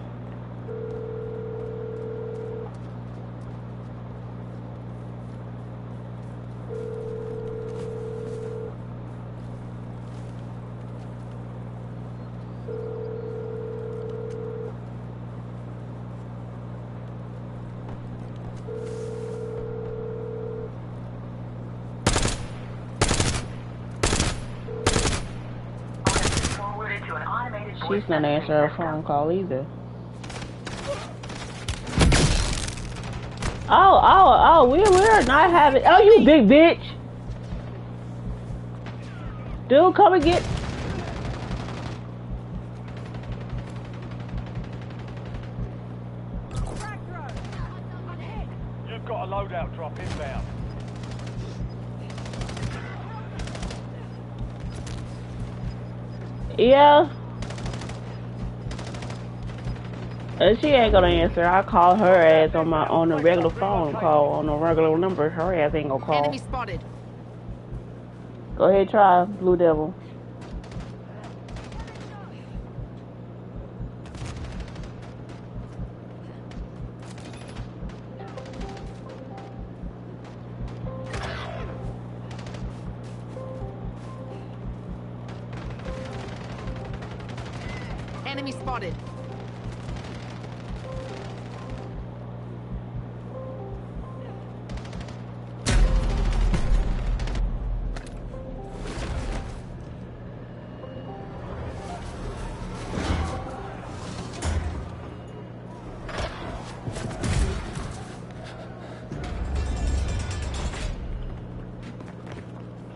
She's not answering her phone call either. Oh, we're not having. Oh, you big bitch. Dude, come and get. You've got a loadout drop inbound. Yeah. She ain't gonna answer. I call her ass on a regular phone call on a regular number. Her ass ain't gonna call. Enemy spotted. Go ahead, try Blue Devil. Enemy spotted.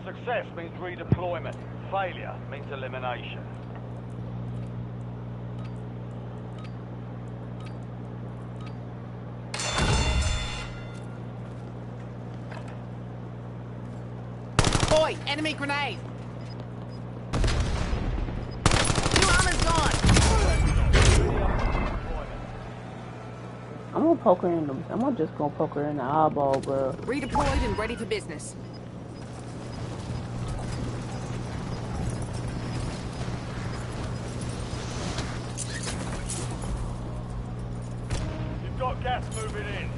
Success means redeployment. Failure means elimination. Boy, enemy grenade. New armor's gone. I'm gonna poke her in the. I'm just gonna poke her in the eyeball, bro. Redeployed and ready for business. You've got gas moving in.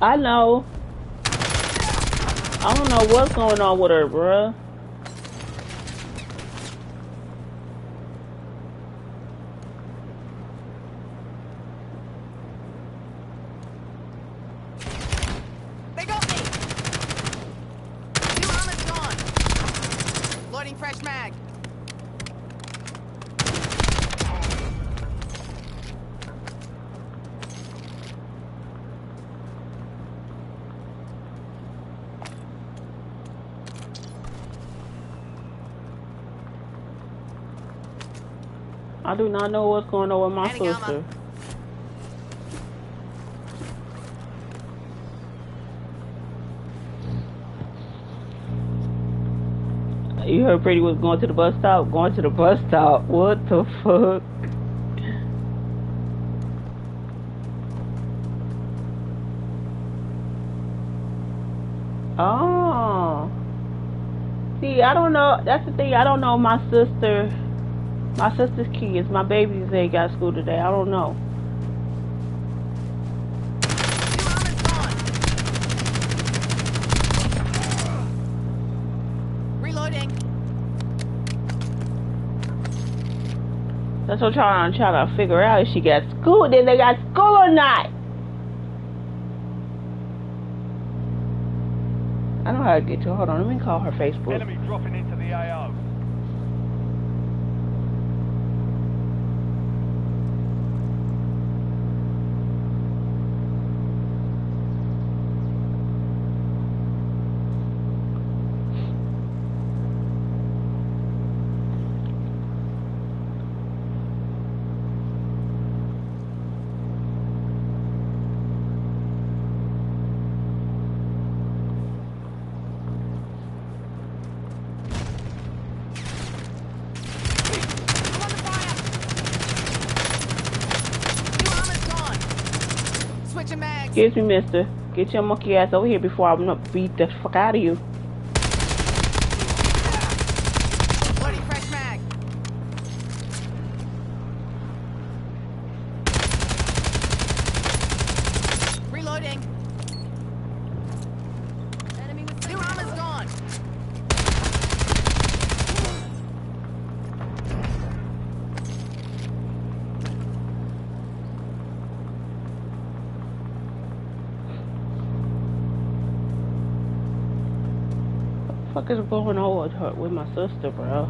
I know. I don't know what's going on with her, bruh. They got me! New armor's gone! Loading fresh mag. I do not know what's going on with my Adding armor. sister. You heard Pretty was going to the bus stop? Going to the bus stop. What the fuck? Oh. See, I don't know. That's the thing. I don't know my sister. My sister's kids. My babies, they got school today. I don't know. New armor's gone! Reloading. That's what I'm trying to figure out if she got school. Then they got school or not. I know how to get to her. Hold on, let me call her Facebook. Enemy dropping into the AO. I'm under fire! New armor's gone! Switching mags. Excuse me, mister. Get your monkey ass over here before I'm gonna beat the fuck out of you. Loading fresh mag. Reloading. New armor's gone. What the fuck is going on with her, with my sister, bro?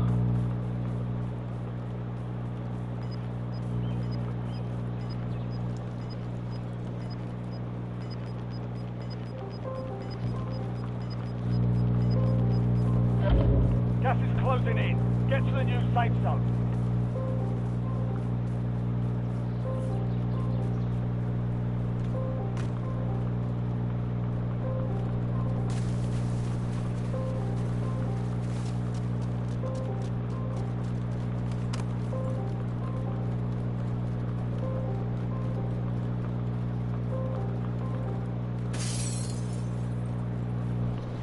Gas is closing in. Get to the new safe zone.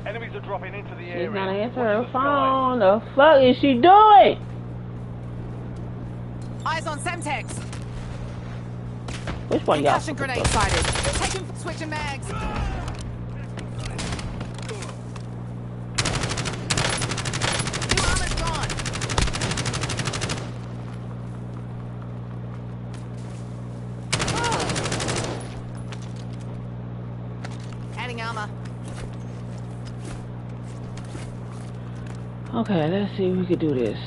Enemies are dropping into the area. She's not answering Watch her the phone. The fuck is she doing? Eyes on Semtex. Which one y'all? Concussion grenade sighted. Taking switching mags. New armor's gone. Adding armor. Okay, let's see if we can do this.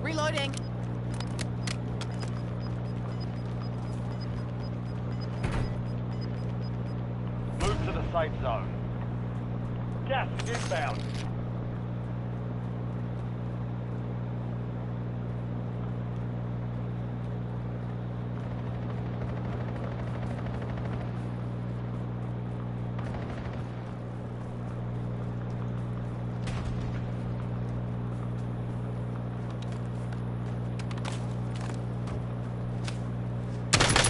Reloading. Move to the safe zone. Gas is inbound.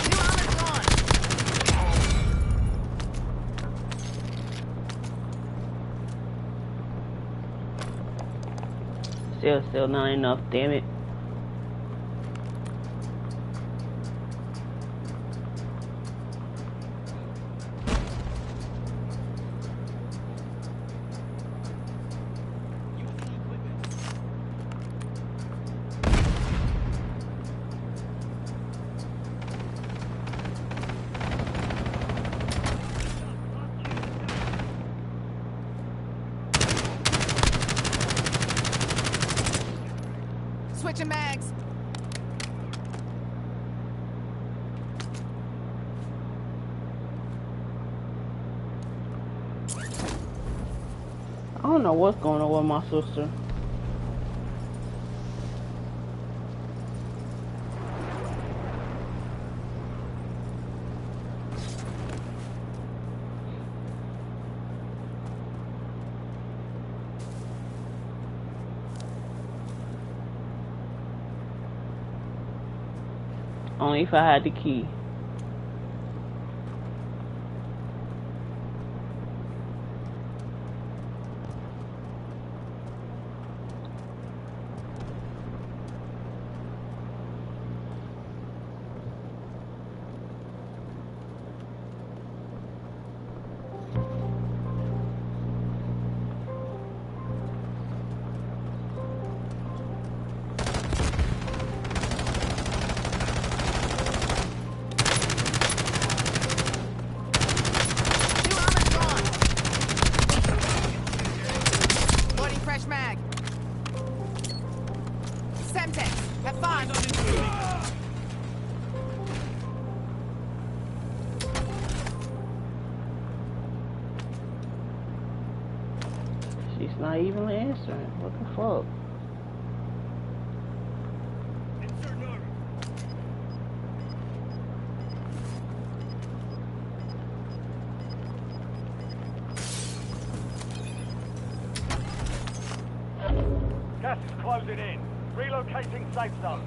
New armor's gone. Still not enough, damn it. Switching mags. I don't know what's going on with my sister. Only if I had the key. Fresh mag. Semtex. Have fun. She's not even answering. What the fuck? Gas is closing in. Relocating safe zone.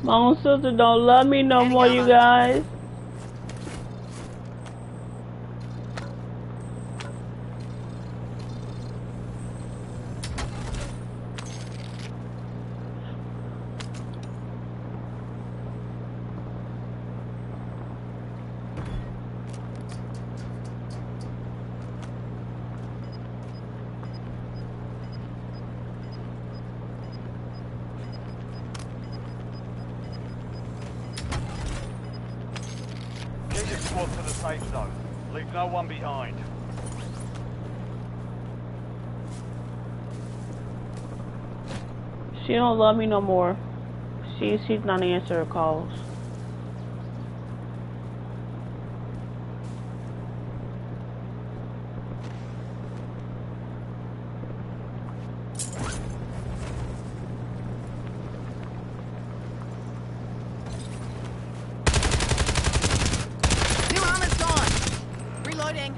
My own sister don't love me no more, you guys. Get your squad to the safe zone. Leave no one behind. She don't love me no more. She's not answering her calls. New armor's gone. Reloading.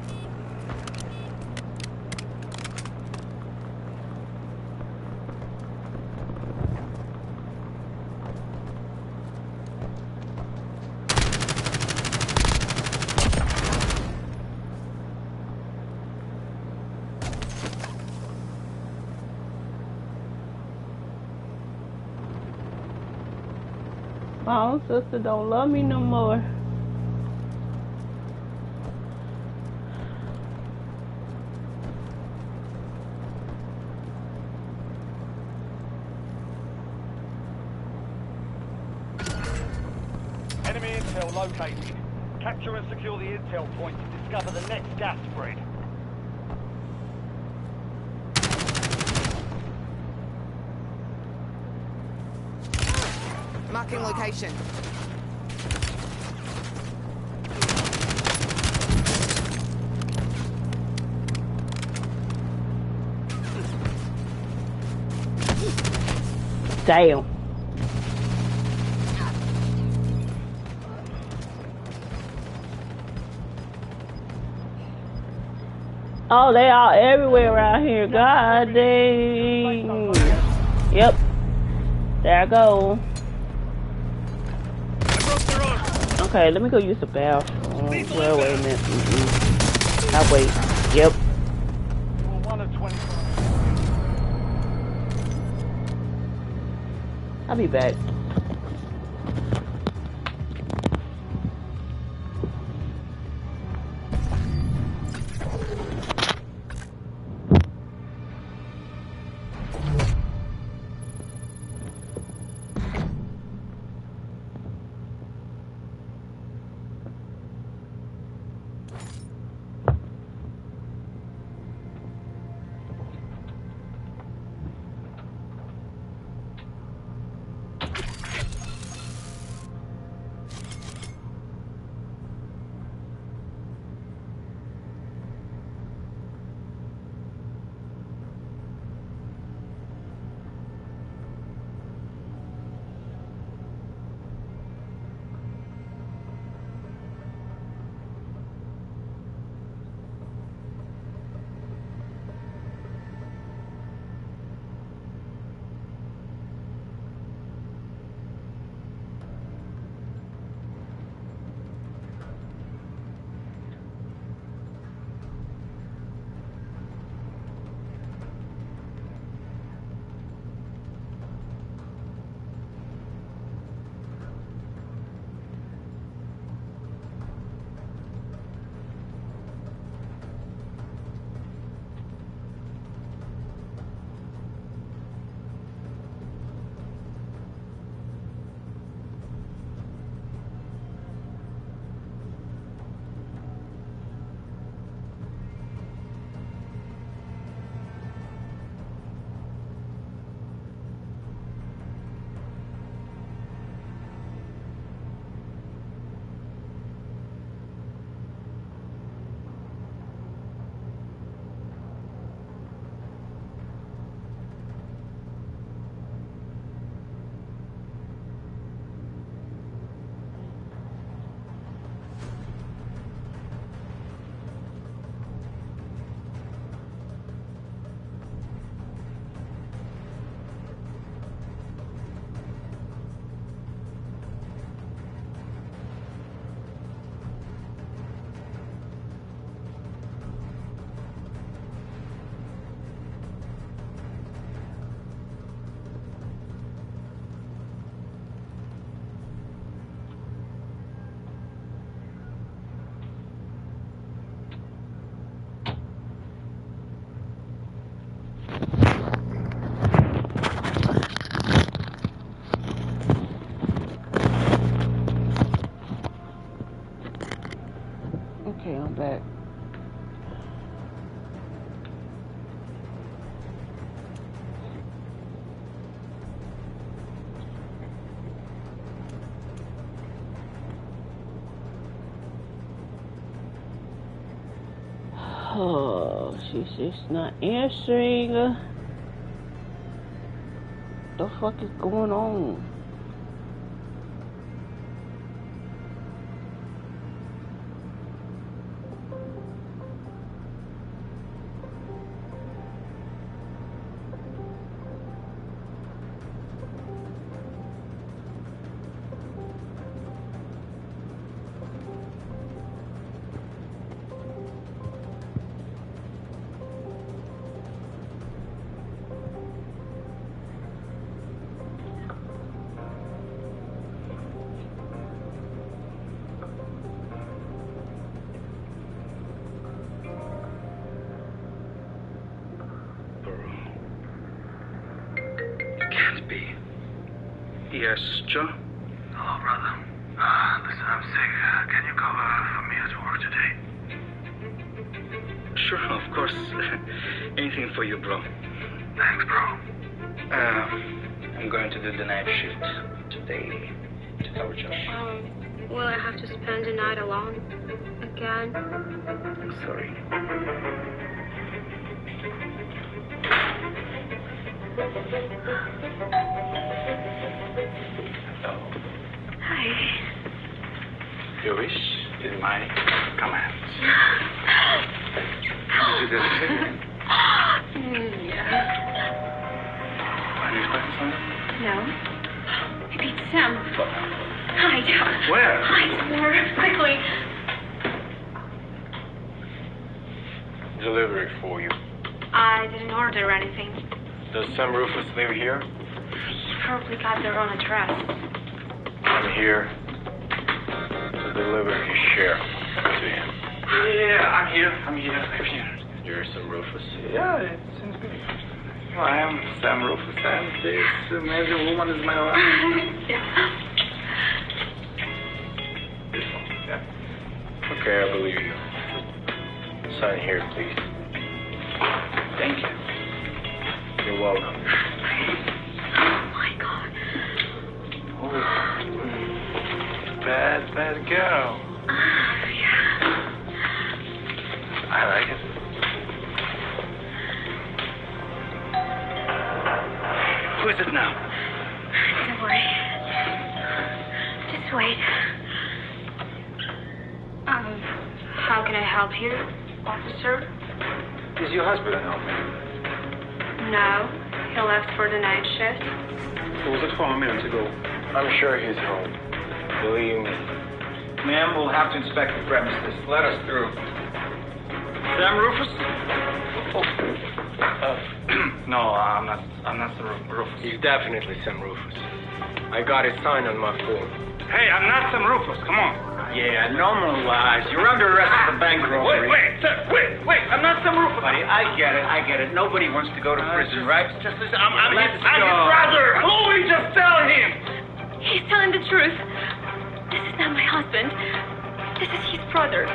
My own sister don't love me no more. Enemy intel located. Capture and secure the intel point to discover the next gas spread. Marking location. Damn. Oh, they all everywhere around here. God dang. Yep. There I go. Okay, let me go use the bathroom. Well, wait a minute. I'll wait. Yep. I'll be back. Oh, she's just not answering. What the fuck is going on? Yes, Joe? Hello, brother. Listen, I'm sick. Can you cover for me at work today? Sure, of course. Anything for you, bro. Thanks, bro. I'm going to do the night shift today to cover Josh. Will I have to spend the night alone again? I'm sorry. Hi. Your wish is my command. Did you do anything? Yeah. Are you expecting something? No. Maybe it's Sam. Hide. Where? Hide somewhere. Quickly. Delivery for you. I didn't order anything. Does Sam Rufus live here? Probably got their own address. I'm here to deliver his share to him. Yeah, I'm here. You're Sam Rufus? Yeah, it seems good. Well, I am Sam Rufus, and this amazing woman is my wife. Yeah. Okay, I believe you. Sign here, please. Thank you. You're welcome. Oh my God. Oh, bad girl. Yeah. I like it. Who is it now? Don't worry. Just wait. How can I help you, officer? Is your husband at home? No. He left for the night shift. He was at home a minute ago. I'm sure he's home. Believe me. Ma'am, we'll have to inspect the premises. Let us through. Sam Rufus? No, I'm not Sam Rufus. He's definitely Sam Rufus. I got his sign on my phone. Hey, I'm not Sam Rufus. Come on. Yeah, no more lies. You're under arrest for the bank robbery. Wait, sir. Wait. I'm not Sam Rufus. Buddy, I get it. Nobody wants to go to prison, right? Just listen. I'm his brother. Louis, just tell him. He's telling the truth. This is not my husband. This is his brother.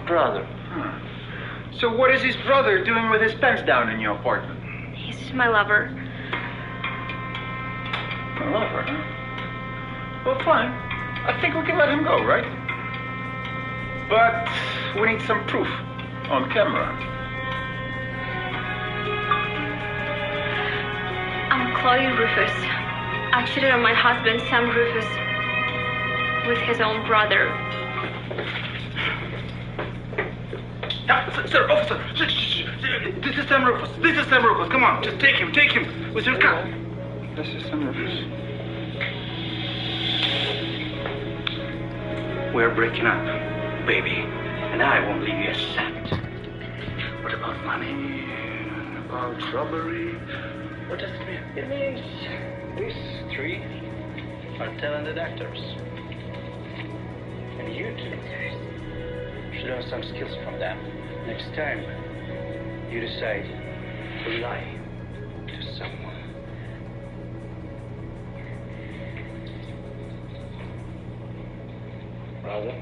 Brother. So what is his brother doing with his pants down in your apartment? He's my lover. A lover, huh? Well, fine. I think we can let him go, right? But we need some proof on camera. I'm Chloe Rufus. I cheated on my husband, Sam Rufus, with his own brother. Sir, officer, this is Sam Rufus. Come on, just take him with your car. This is Sam Rufus. We're breaking up, baby, and I won't leave you a cent. What about money? About robbery? What does it mean? It means these three are talented actors. And you two should learn some skills from them. Next time you decide to lie to someone. Brother?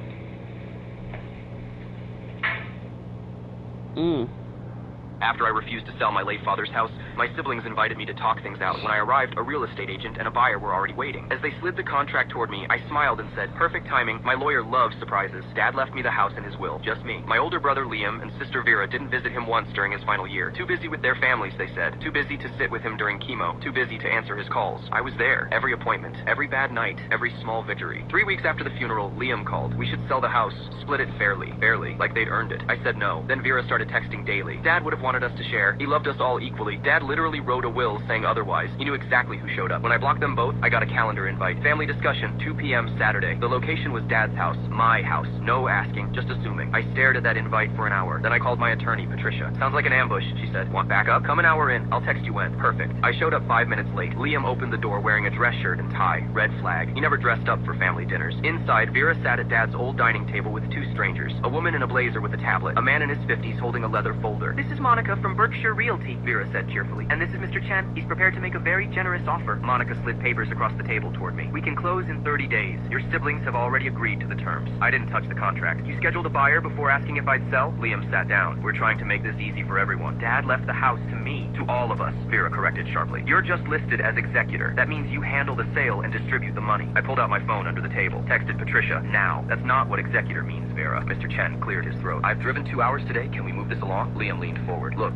After I refused to sell my late father's house, my siblings invited me to talk things out. When I arrived, a real estate agent and a buyer were already waiting. As they slid the contract toward me, I smiled and said, perfect timing. My lawyer loves surprises. Dad left me the house and his will, just me. My older brother Liam and sister Vera didn't visit him once during his final year. Too busy with their families, they said. Too busy to sit with him during chemo. Too busy to answer his calls. I was there. Every appointment. Every bad night. Every small victory. 3 weeks after the funeral, Liam called. We should sell the house. Split it fairly. Barely. Like they'd earned it. I said no. Then Vera started texting daily. Dad would have wanted us to share. He loved us all equally. Dad literally wrote a will saying otherwise. He knew exactly who showed up. When I blocked them both, I got a calendar invite. Family discussion, 2 p.m. Saturday. The location was Dad's house. My house. No asking. Just assuming. I stared at that invite for an hour. Then I called my attorney, Patricia. Sounds like an ambush, she said. Want backup? Come an hour in. I'll text you when. Perfect. I showed up 5 minutes late. Liam opened the door wearing a dress shirt and tie. Red flag. He never dressed up for family dinners. Inside, Vera sat at Dad's old dining table with 2 strangers. A woman in a blazer with a tablet. A man in his 50s holding a leather folder. This is Monica from Berkshire Realty, Vera said cheerfully. And this is Mr. Chen. He's prepared to make a very generous offer. Monica slid papers across the table toward me. We can close in 30 days. Your siblings have already agreed to the terms. I didn't touch the contract. You scheduled a buyer before asking if I'd sell? Liam sat down. We're trying to make this easy for everyone. Dad left the house to me. To all of us, Vera corrected sharply. You're just listed as executor. That means you handle the sale and distribute the money. I pulled out my phone under the table. Texted Patricia. Now. That's not what executor means, Vera. Mr. Chen cleared his throat. I've driven 2 hours today. Can we move this along? Liam leaned forward. Look.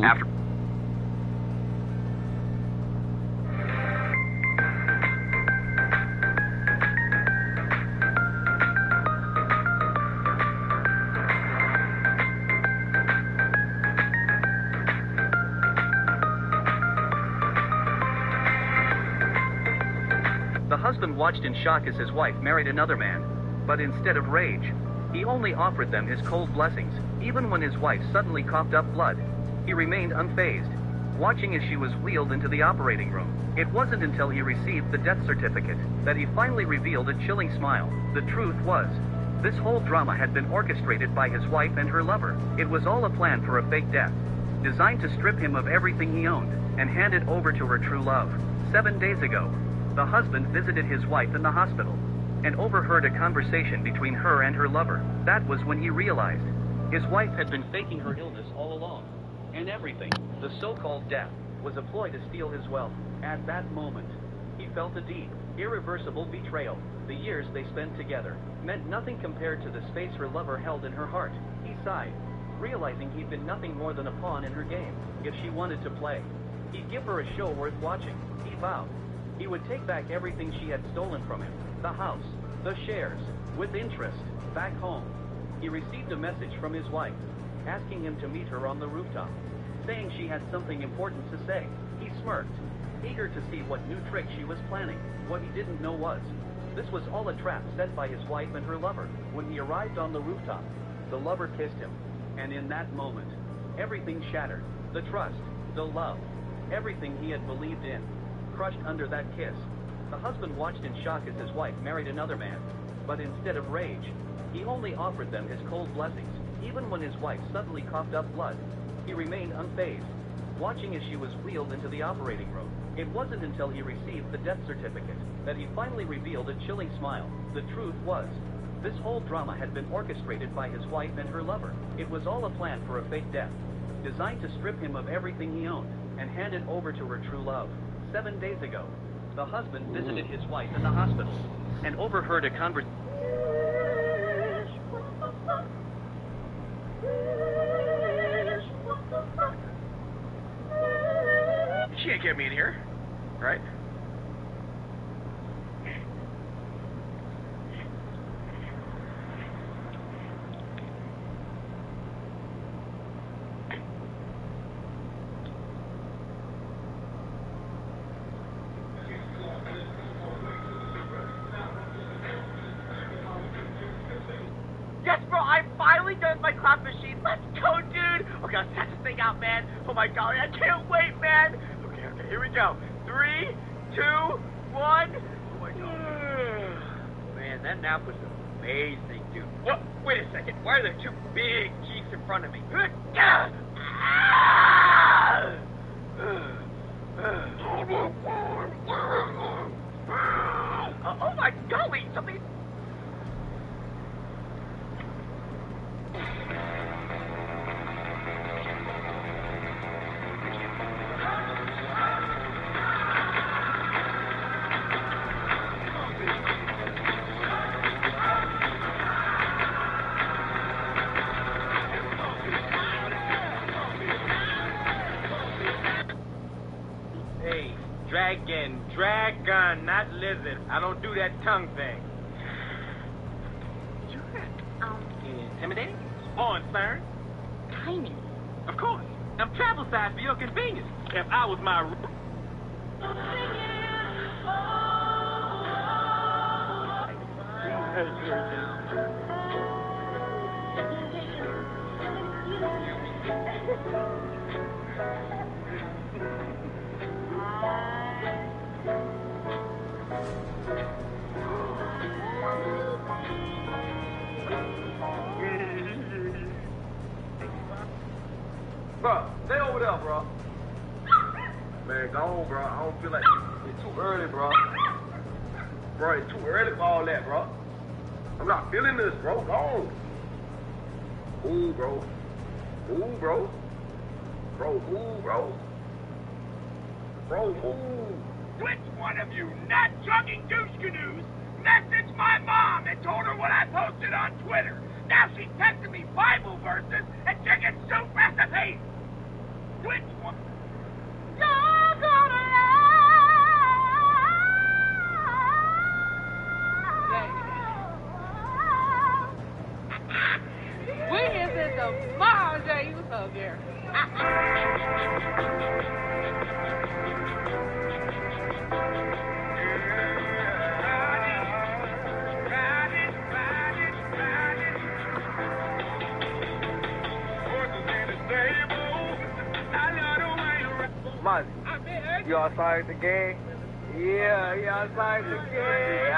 After... The husband watched in shock as his wife married another man, but instead of rage, he only offered them his cold blessings. Even when his wife suddenly coughed up blood, he remained unfazed, watching as she was wheeled into the operating room. It wasn't until he received the death certificate that he finally revealed a chilling smile. The truth was, this whole drama had been orchestrated by his wife and her lover. It was all a plan for a fake death, designed to strip him of everything he owned and hand it over to her true love. 7 days ago, the husband visited his wife in the hospital and overheard a conversation between her and her lover. That was when he realized his wife had been faking her illness all along. And everything, the so-called death, was a ploy to steal his wealth. At that moment, he felt a deep, irreversible betrayal. The years they spent together meant nothing compared to the space her lover held in her heart. He sighed, realizing he'd been nothing more than a pawn in her game. If she wanted to play, he'd give her a show worth watching. He vowed he would take back everything she had stolen from him. The house, the shares, with interest, back home. He received a message from his wife, asking him to meet her on the rooftop, saying she had something important to say. He smirked, eager to see what new trick she was planning. What he didn't know was, this was all a trap set by his wife and her lover. When he arrived on the rooftop, the lover kissed him, and in that moment, everything shattered. The trust, the love, everything he had believed in, crushed under that kiss. The husband watched in shock as his wife married another man, but instead of rage, he only offered them his cold blessings. Even when his wife suddenly coughed up blood, he remained unfazed, watching as she was wheeled into the operating room. It wasn't until he received the death certificate that he finally revealed a chilling smile. The truth was, this whole drama had been orchestrated by his wife and her lover. It was all a plan for a fake death, designed to strip him of everything he owned and hand it over to her true love. 7 days ago, the husband visited his wife in the hospital and overheard a conversation. She can't get me in here, right? Yes, bro, I finally done my clap machine. Let's go, dude. Okay, let's test this thing out, man. Oh my god, I can't wait, man. Okay, here we go. 3, 2, 1. Oh my god. Man, that nap was amazing, dude. What? Wait a second. Why are there 2 big Jeeps in front of me? Oh my golly, something. Dragon, not lizard. I don't do that tongue thing. Intimidating? On, sir. Tiny. Of course. I'm travel size for your convenience. If I was my... Bro, stay over there, bro. Man, go on, bro. I don't feel like it's too early, bro. Bro, it's too early for all that, bro. I'm not feeling this, bro. Go on. Ooh, bro. Ooh, bro. Bro, ooh, bro. Bro, ooh. Which one of you not-chugging douche canoes messaged my mom and told her what I posted on Twitter? Now she's texting me Bible verses and chicken soup recipes. Which one? You're gonna lie. We is in the Mahjong. You so there. Mozzie, you outside the game? Yeah, you outside the game.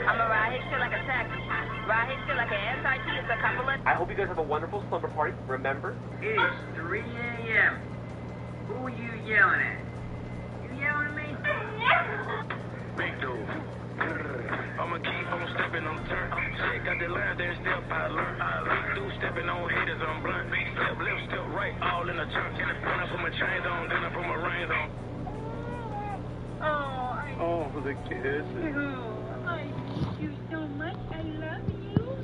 I'm gonna ride his shit like a taxi. Ride his shit like an SIT. It's a couple of... I hope you guys have a wonderful slumber party. Remember? It's 3 a.m. Who are you yelling at? You yelling at me? Big dude. I'ma keep on stepping on turn. Shit got the line, then step I learn. Big dude stepping on haters, I'm blunt. Step left, step right, all in the trunk. When I put my chains on, then I put my reins on. Oh, Oh, the kisses. I miss you so much. I love you.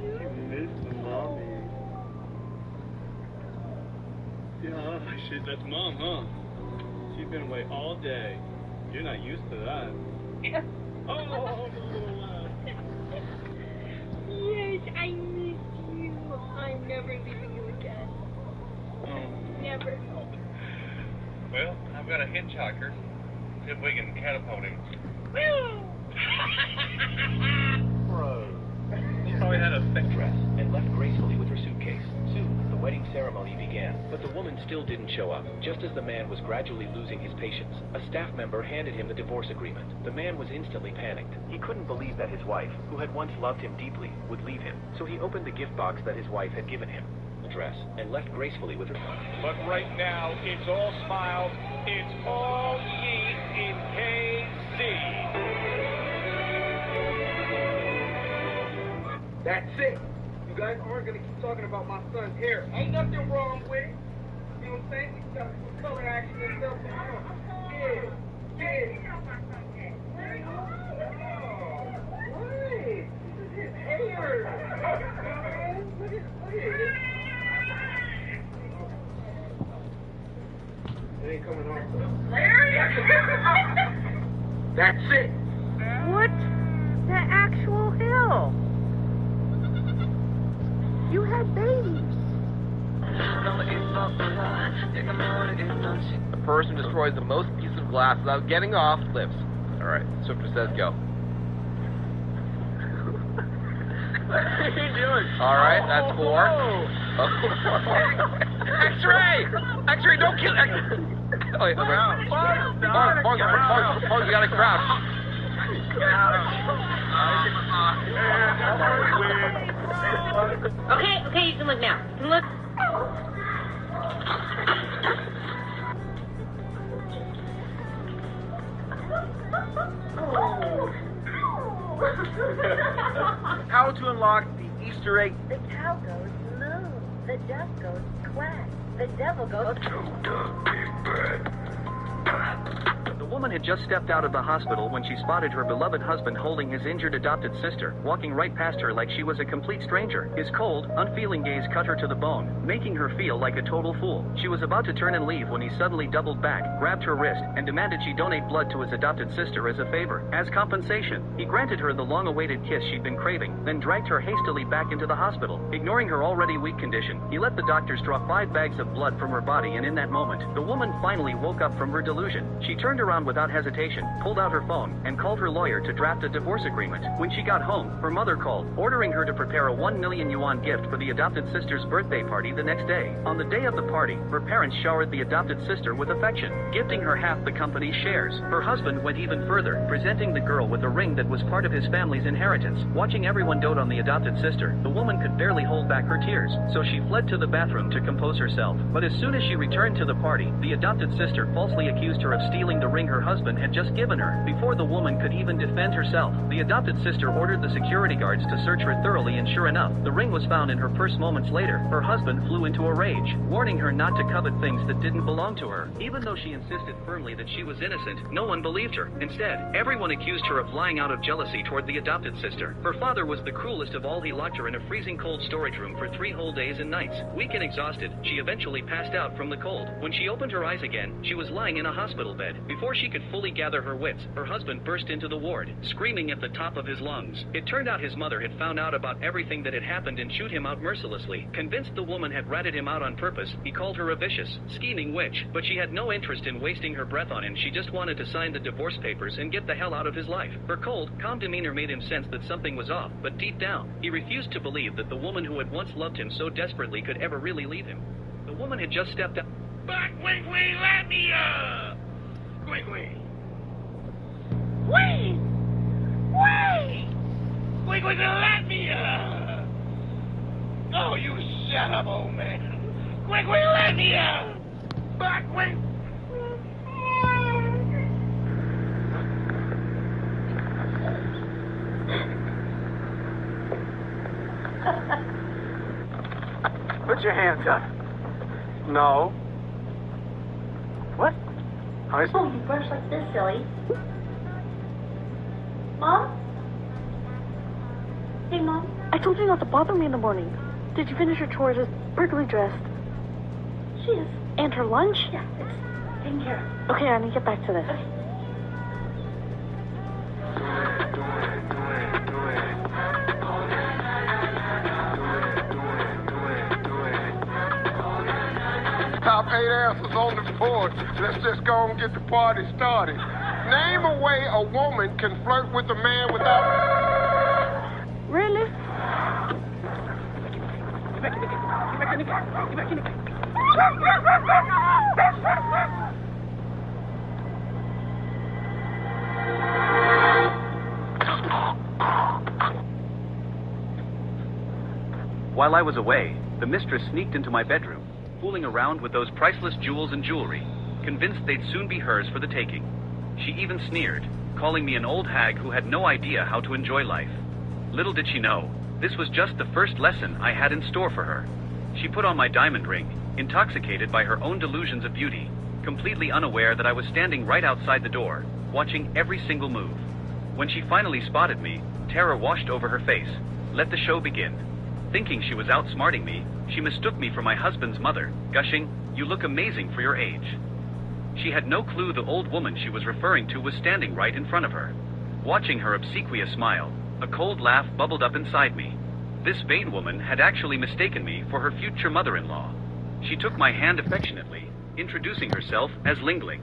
You miss the mommy. Yeah, shit, that's mom, huh? She's been away all day. You're not used to that. Oh, Yes, I miss you. I'm never leaving you again. Never. Well, I've got a hitchhiker. See if we can catapult him. Bro. He probably had a thick dress and left gracefully with her suitcase. Soon, the wedding ceremony began, but the woman still didn't show up. Just as the man was gradually losing his patience, a staff member handed him the divorce agreement. The man was instantly panicked. He couldn't believe that his wife, who had once loved him deeply, would leave him. So he opened the gift box that his wife had given him, the dress, and left gracefully with her. But right now, it's all smiles. It's all yeet in KC. That's it. You guys aren't gonna keep talking about my son's hair. Ain't nothing wrong with it. You know what I'm saying? We got some color action and stuff going on. Yeah. Wait. This is his hair. Look at it. It ain't coming off. That's it. What? The actual hell? You had babies. The person destroys the most pieces of glass without getting off lives. Alright, Swifter says go. What are you doing? Alright, that's 4. X-ray! X-ray, don't kill Oh, yeah, Bugs, you gotta crouch. Okay, you can look now. You can look. How to unlock the Easter egg. The cow goes moo. The duck goes quack. The devil goes... The The woman had just stepped out of the hospital when she spotted her beloved husband holding his injured adopted sister, walking right past her like she was a complete stranger. His cold, unfeeling gaze cut her to the bone, making her feel like a total fool. She was about to turn and leave when he suddenly doubled back, grabbed her wrist, and demanded she donate blood to his adopted sister as a favor. As compensation, he granted her the long-awaited kiss she'd been craving, then dragged her hastily back into the hospital. Ignoring her already weak condition, he let the doctors draw 5 bags of blood from her body, and in that moment, the woman finally woke up from her delusion. She turned around without hesitation, pulled out her phone, and called her lawyer to draft a divorce agreement. When she got home, her mother called, ordering her to prepare a 1 million yuan gift for the adopted sister's birthday party the next day. On the day of the party, her parents showered the adopted sister with affection, gifting her half the company's shares. Her husband went even further, presenting the girl with a ring that was part of his family's inheritance. Watching everyone dote on the adopted sister, the woman could barely hold back her tears, so she fled to the bathroom to compose herself. But as soon as she returned to the party, the adopted sister falsely accused her of stealing the ring her husband had just given her. Before the woman could even defend herself, the adopted sister ordered the security guards to search her thoroughly, and sure enough, the ring was found in her purse. Moments later, her husband flew into a rage, warning her not to covet things that didn't belong to her. Even though she insisted firmly that she was innocent, no one believed her. Instead, everyone accused her of lying out of jealousy toward the adopted sister. Her father was the cruelest of all. He locked her in a freezing cold storage room for 3 whole days and nights. Weak and exhausted, she eventually passed out from the cold. When she opened her eyes again, she was lying in a hospital bed. Before she could fully gather her wits, her husband burst into the ward, screaming at the top of his lungs. It turned out his mother had found out about everything that had happened and chewed him out mercilessly. Convinced the woman had ratted him out on purpose, he called her a vicious, scheming witch. But she had no interest in wasting her breath on him. She just wanted to sign the divorce papers and get the hell out of his life. Her cold, calm demeanor made him sense that something was off, but deep down, he refused to believe that the woman who had once loved him so desperately could ever really leave him. The woman had just stepped out. Back, wait, let me, wait. Wait, let me, oh, you shut up, old man. Wait, let me, back, wait. Put your hands up. No. What? Oh, you brush like this, silly. Mom? Hey, Mom. I told you not to bother me in the morning. Did you finish your chores? Is Berkeley dressed? She is. And her lunch? Yeah, it's taken care of. Okay, I need to get back to this. Okay. Top 8 answers on the board. Let's just go and get the party started. Name a way a woman can flirt with a man without... Really? While I was away, the mistress sneaked into my bedroom, fooling around with those priceless jewels and jewelry, convinced they'd soon be hers for the taking. She even sneered, calling me an old hag who had no idea how to enjoy life. Little did she know, this was just the first lesson I had in store for her. She put on my diamond ring, intoxicated by her own delusions of beauty, completely unaware that I was standing right outside the door, watching every single move. When she finally spotted me, terror washed over her face. Let the show begin. Thinking she was outsmarting me, she mistook me for my husband's mother, gushing, "You look amazing for your age." She had no clue the old woman she was referring to was standing right in front of her. Watching her obsequious smile, a cold laugh bubbled up inside me. This vain woman had actually mistaken me for her future mother-in-law. She took my hand affectionately, introducing herself as Lingling.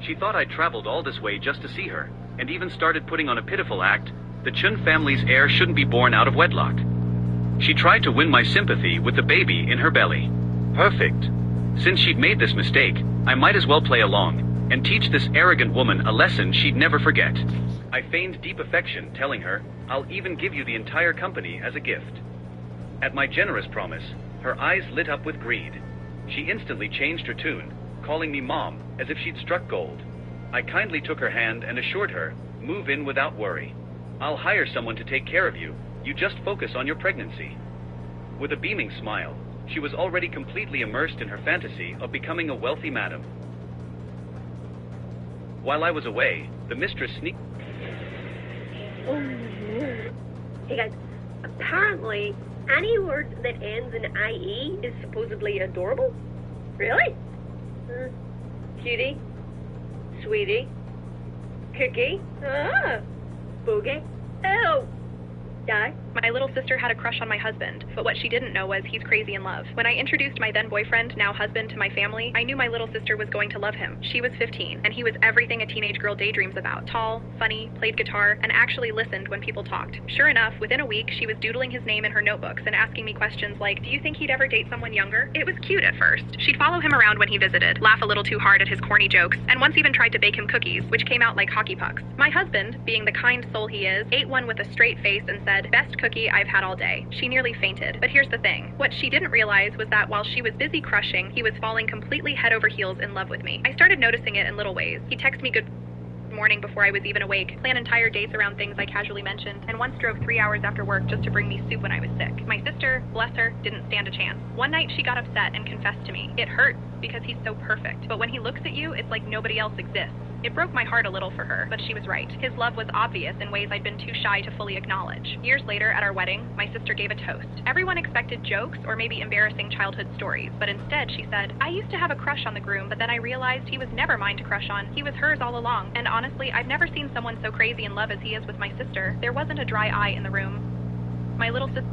She thought I'd traveled all this way just to see her, and even started putting on a pitiful act. The Chun family's heir shouldn't be born out of wedlock. She tried to win my sympathy with the baby in her belly. Perfect. Since she'd made this mistake, I might as well play along, and teach this arrogant woman a lesson she'd never forget. I feigned deep affection, telling her, "I'll even give you the entire company as a gift." At my generous promise, her eyes lit up with greed. She instantly changed her tune, calling me Mom, as if she'd struck gold. I kindly took her hand and assured her, "Move in without worry. I'll hire someone to take care of you. You just focus on your pregnancy." With a beaming smile, she was already completely immersed in her fantasy of becoming a wealthy madam. While I was away, the mistress sneaked... Oh, no. Hey guys, apparently any word that ends in IE is supposedly adorable. Really? Cutie, sweetie, cookie, boogie, oh, die. My little sister had a crush on my husband, but what she didn't know was he's crazy in love. When I introduced my then boyfriend, now husband, to my family, I knew my little sister was going to love him. She was 15, and he was everything a teenage girl daydreams about. Tall, funny, played guitar, and actually listened when people talked. Sure enough, within a week, she was doodling his name in her notebooks and asking me questions like, do you think he'd ever date someone younger? It was cute at first. She'd follow him around when he visited, laugh a little too hard at his corny jokes, and once even tried to bake him cookies, which came out like hockey pucks. My husband, being the kind soul he is, ate one with a straight face and said, best cookie I've had all day. She nearly fainted. But here's the thing. What she didn't realize was that while she was busy crushing, he was falling completely head over heels in love with me. I started noticing it in little ways. He'd text me good morning before I was even awake, plan entire dates around things I casually mentioned, and once drove 3 hours after work just to bring me soup when I was sick. My sister, bless her, didn't stand a chance. One night she got upset and confessed to me. It hurts because he's so perfect, but when he looks at you, it's like nobody else exists. It broke my heart a little for her, but she was right. His love was obvious in ways I'd been too shy to fully acknowledge. Years later, at our wedding, my sister gave a toast. Everyone expected jokes or maybe embarrassing childhood stories, but instead she said, I used to have a crush on the groom, but then I realized he was never mine to crush on. He was hers all along, and honestly, I've never seen someone so crazy in love as he is with my sister. There wasn't a dry eye in the room. My little sister...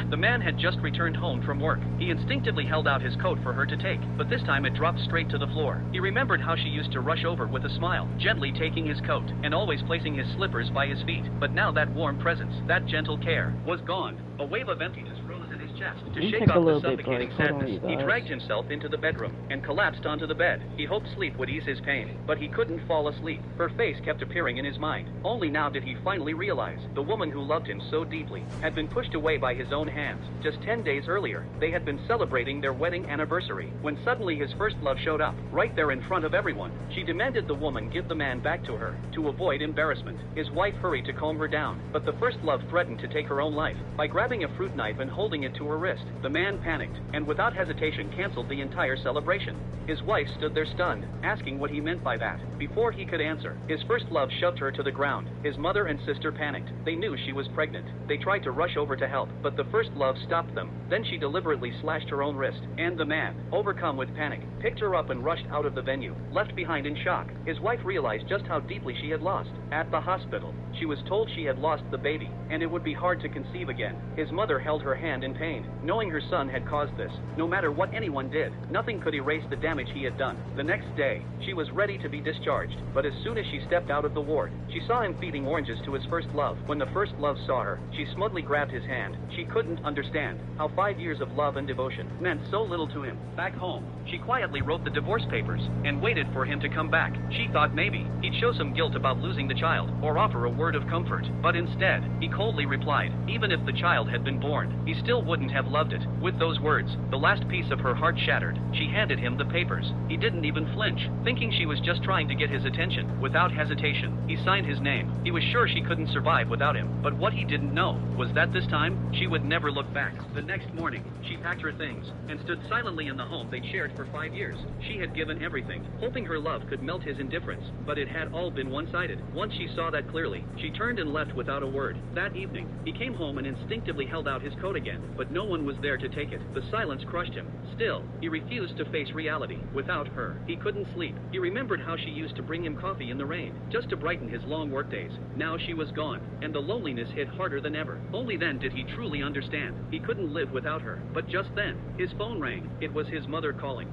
The man had just returned home from work. He instinctively held out his coat for her to take, but this time it dropped straight to the floor. He remembered how she used to rush over with a smile, gently taking his coat, and always placing his slippers by his feet. But now that warm presence, that gentle care, was gone. A wave of emptiness rose in his chest. To shake off the suffocating sadness, he dragged himself into the bedroom and collapsed onto the bed. He hoped sleep would ease his pain, but he couldn't fall asleep. Her face kept appearing in his mind. Only now did he finally realize the woman who loved him so deeply had been pushed away by his own hands. Just 10 days earlier, they had been celebrating their wedding anniversary, when suddenly his first love showed up, right there in front of everyone. She demanded the woman give the man back to her, to avoid embarrassment. His wife hurried to calm her down, but the first love threatened to take her own life. By grabbing a fruit knife and holding it to her wrist, the man panicked, and without hesitation canceled the entire celebration. His wife stood there stunned, asking what he meant by that. Before he could answer, his first love shoved her to the ground. His mother and sister panicked. They knew she was pregnant. They tried to rush over to help, but the first love stopped them. Then she deliberately slashed her own wrist, and the man, overcome with panic, picked her up and rushed out of the venue, left behind in shock. His wife realized just how deeply she had lost. At the hospital, she was told she had lost the baby, and it would be hard to conceive again. His mother held her hand in pain, knowing her son had caused this. No matter what anyone did, nothing could erase the damage he had done. The next day, she was ready to be discharged, but as soon as she stepped out of the ward, she saw him feeding oranges to his first love. When the first love saw her, she smugly grabbed his hand. She couldn't understand how 5 years of love and devotion meant so little to him. Back home, she quietly wrote the divorce papers and waited for him to come back. She thought maybe he'd show some guilt about losing the child or offer a word of comfort, but instead, he coldly replied, even if the child had been born, he still wouldn't have loved it. With those words, the last piece of her heart shattered. She handed him the papers. He didn't even flinch, thinking she was just trying to get his attention. Without hesitation, he signed his name. He was sure she couldn't survive without him, but what he didn't know was that this time, she would never look back. The next morning, she packed her things and stood silently in the home they'd shared for 5 years. She had given everything, hoping her love could melt his indifference, but it had all been one-sided. Once she saw that clearly, she turned and left without a word. That evening, he came home and instinctively held out his coat again, but no one was there to take it. The silence crushed him. Still, he refused to face reality. Without her, he couldn't sleep. He remembered how she used to bring him coffee in the rain, just to brighten his long workdays. Now she was gone, and the loneliness hit harder than ever. Only then did he truly understand. He couldn't live without her. But just then, his phone rang. It was his mother calling.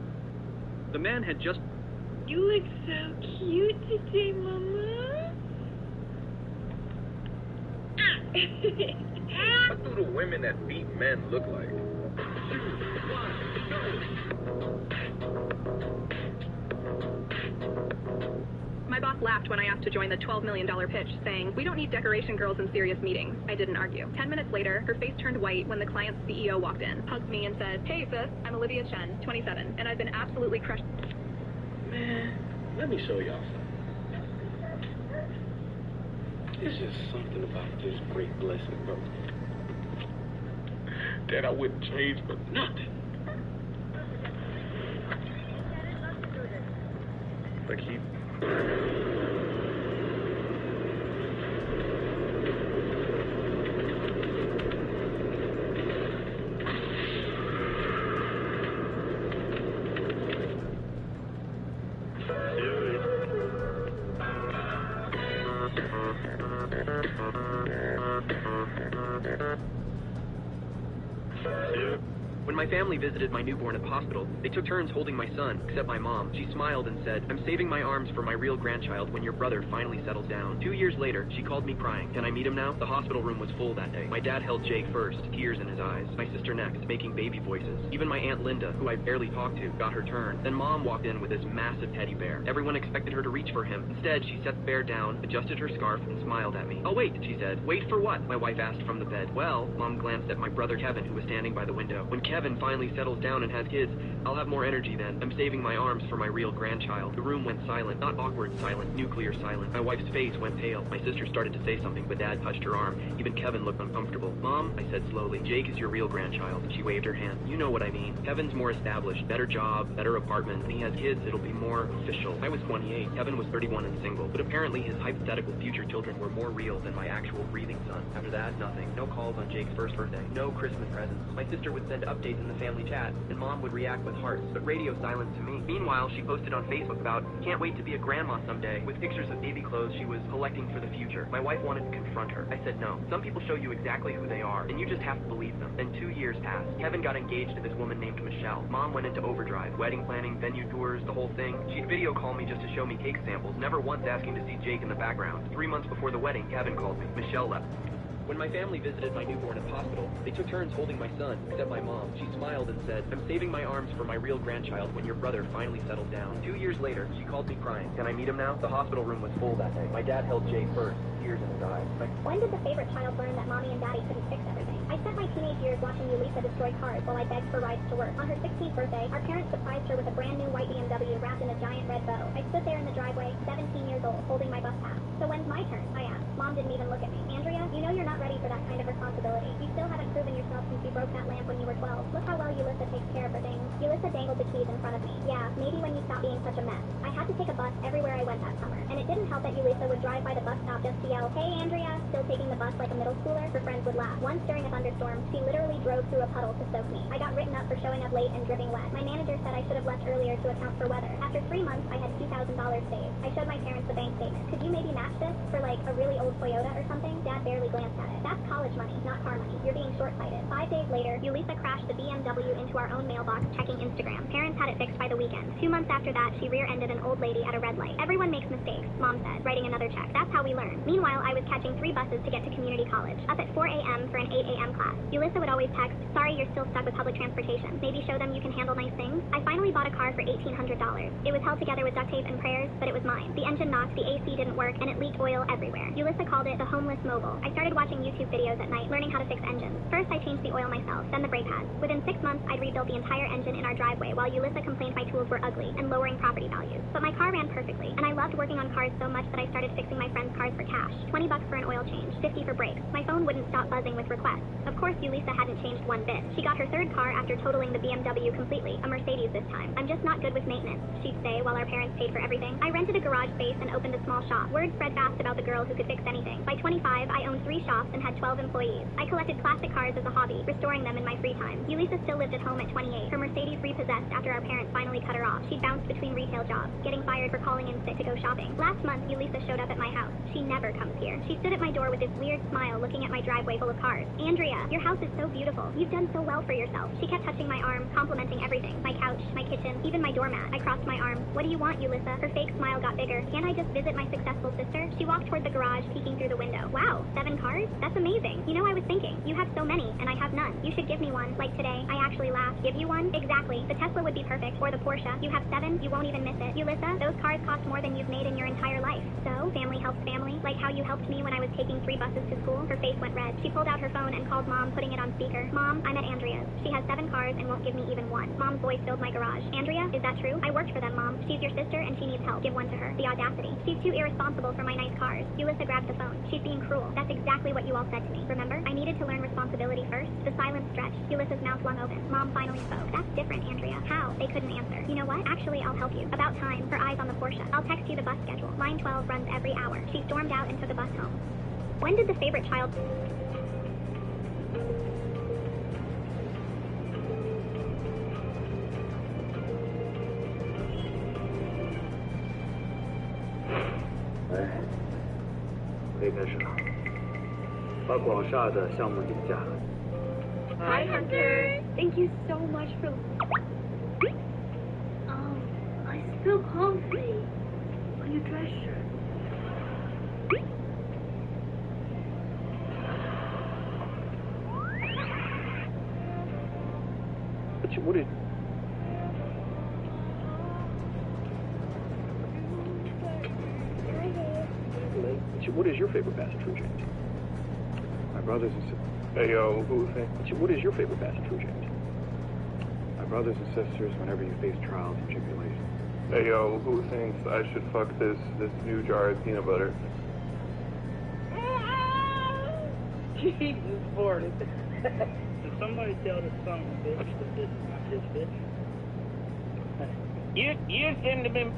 The man had just... You look so cute today, Mama. What do the women that beat men look like? My My boss laughed when I asked to join the $12 million pitch, saying, "We don't need decoration girls in serious meetings." I didn't argue. 10 minutes later, her face turned white when the client's CEO walked in, hugged me, and said, "Hey, sis, I'm Olivia Chen, 27, and I've been absolutely crushed." Man, let me show y'all something. It's just something about this great blessing, bro, that I wouldn't change for nothing. But keep... When my family visited my newborn at the hospital, they took turns holding my son, except my mom. She smiled and said, "I'm saving my arms for my real grandchild when your brother finally settles down." 2 years later, she called me crying. "Can I meet him now?" The hospital room was full that day. My dad held Jake first, tears in his eyes. My sister next, making baby voices. Even my Aunt Linda, who I barely talked to, got her turn. Then Mom walked in with this massive teddy bear. Everyone expected her to reach for him. Instead, she set the bear down, adjusted her scarf, and smiled at me. "Oh, wait," she said. "Wait for what?" My wife asked from the bed. "Well," Mom glanced at my brother Kevin, who was standing by the window. "When Kevin finally settles down and has kids, I'll have more energy then. I'm saving my arms for my real grandchild." The room went silent, not awkward silent, nuclear silent. My wife's face went pale. My sister started to say something, but Dad touched her arm. Even Kevin looked uncomfortable. "Mom," I said slowly, "Jake is your real grandchild." She waved her hand. "You know what I mean. Kevin's more established, better job, better apartment. When he has kids, it'll be more official." I was 28. Kevin was 31 and single. But apparently his hypothetical future children were more real than my actual breathing son. After that, nothing. No calls on Jake's first birthday. No Christmas presents. My sister would send updates in the family chat, and Mom would react with hearts, but radio silence to me. Meanwhile, she posted on Facebook about, "Can't wait to be a grandma someday," with pictures of baby clothes she was collecting for the future. My wife wanted to confront her. I said no. Some people show you exactly who they are, and you just have to believe them. Then 2 years passed. Kevin got engaged to this woman named Michelle. Mom went into overdrive. Wedding planning, venue tours, the whole thing. She'd video call me just to show me cake samples, never once asking to see Jake in the background. 3 months before the wedding, Kevin called me. Michelle left. When my family visited my newborn at the hospital, they took turns holding my son, except my mom. She smiled and said, "I'm saving my arms for my real grandchild when your brother finally settles down." 2 years later, she called me crying. "Can I meet him now?" The hospital room was full that day. My dad held Jake first, tears in his eyes. When did the favorite child learn that Mommy and Daddy couldn't fix everything? I spent my teenage years watching Yulisa destroy cars while I begged for rides to work. On her 16th birthday, our parents surprised her with a brand new white BMW wrapped in a giant red bow. I stood there in the driveway, 17 years old, holding my bus pass. "So when's my turn?" I asked. Mom didn't even look at me. "Andrea, you know you're not ready for that kind of responsibility. You still haven't proven yourself since you broke that lamp when you were 12. Look how well Yulisa takes care of her things." Yulisa dangled the keys in front of me. "Yeah, maybe when you stop being such a mess." I had to take a bus everywhere I went that summer, and it didn't help that Yulisa would drive by the bus stop just to yell, "Hey, Andrea," still taking the bus like a middle schooler. Her friends would laugh. Once during a thunderstorm, she literally drove through a puddle to soak me. I got written up for showing up late and dripping wet. My manager said I should have left earlier to account for weather. After 3 months, I had $2,000 saved. I showed my parents the bank statement. "Could you maybe match this for like a really old Toyota or something?" Dad barely glanced at it. "That's college money, not car money. You're being short-sighted." 5 days later, Yulisa crashed the BMW into our own mailbox checking Instagram. Parents had it fixed by the weekend. 2 months after that, she rear-ended an old lady at a red light. "Everyone makes mistakes," Mom said, writing another check. "That's how we learn." Meanwhile, I was catching 3 buses to get to community college. Up at 4 a.m. for an 8 a.m. class. Yulisa would always text, "Sorry you're still stuck with public transportation. Maybe show them you can handle nice things." I finally bought a car for $1,800. It was held together with duct tape and prayers, but it was mine. The engine knocked, the AC didn't work, and it leaked oil everywhere. Yulisa called it the homeless mobile. I started watching YouTube videos at night, learning how to fix engines. First, I changed the oil myself, then the brake pads. Within 6 months, I'd rebuilt the entire engine in our driveway while Yulisa complained my tools were ugly and lowering property values. But my car ran perfectly, and I loved working on cars so much that I started fixing my friends' cars for cash. $20 for an oil change, $50 for brakes. My phone wouldn't stop buzzing with requests. Of course, Yulisa hadn't changed one bit. She got her 3rd car after totaling the BMW completely, a Mercedes this time. "I'm just not good with maintenance," she'd say while our parents paid for everything. I rented a garage space and opened a small shop. Word spread fast about the girl who could fix anything. By 25, I owned 3 shops and had 12 employees. I collected classic cars as a hobby, restoring them in my free time. Yulisa still lived at home at 28, her Mercedes repossessed after our parents finally cut her off. She'd bounced between retail jobs, getting fired for calling in sick to go shopping. Last month, Yulisa showed up at my house. She never comes here. She stood at my door with this weird smile looking at my driveway full of cars. Andrea, your house is so beautiful. You've done so well for yourself. She kept touching my arm, complimenting everything. My couch, my kitchen, even my doormat. I crossed my arms. What do you want, Ulissa? Her fake smile got bigger. Can't I just visit my successful sister? She walked toward the garage, peeking through the window. Wow, 7 cars? That's amazing. You know, I was thinking, you have so many, and I have none. You should give me one. Like today, I actually laughed. Give you one? Exactly. The Tesla would be perfect, or the Porsche. You have 7, you won't even miss it. Ulissa, those cars cost more than you've made in your entire life. So, family helps family. Like how you helped me when I was taking 3 buses to school. Her face went red. She pulled out her phone and called Mom, putting it on speaker. Mom, I'm at Andrea's. She has 7 cars and won't give me even one. Mom's voice filled my garage. Andrea, is that true? I worked for them, Mom. She's your sister and she needs help. Give one to her. The audacity. She's too irresponsible for my nice cars. Ulissa grabbed the phone. She's being cruel. That's exactly what you all said to me. Remember? I needed to learn responsibility first. The silence stretched. Ulissa's mouth flung open. Mom finally spoke. That's different, Andrea. How? They couldn't answer. You know what? Actually, I'll help you. About time. Her eyes on the Porsche. I'll text you the bus schedule. Line 12 runs every hour. She stormed out and took a bus home. When did the favorite child... Hi, Hunter. Thank you so much for... I spilled coffee on your dress shirt. What is... What is your favorite passage from James? My brothers and sisters. Hey, yo, who think? What is your favorite passage from James? My brothers and sisters, whenever you face trials and tribulations. Hey, yo, who thinks I should fuck this new jar of peanut butter? Jesus, Forrest. Did somebody tell this son of a bitch that this is not his bitch? You seem to be...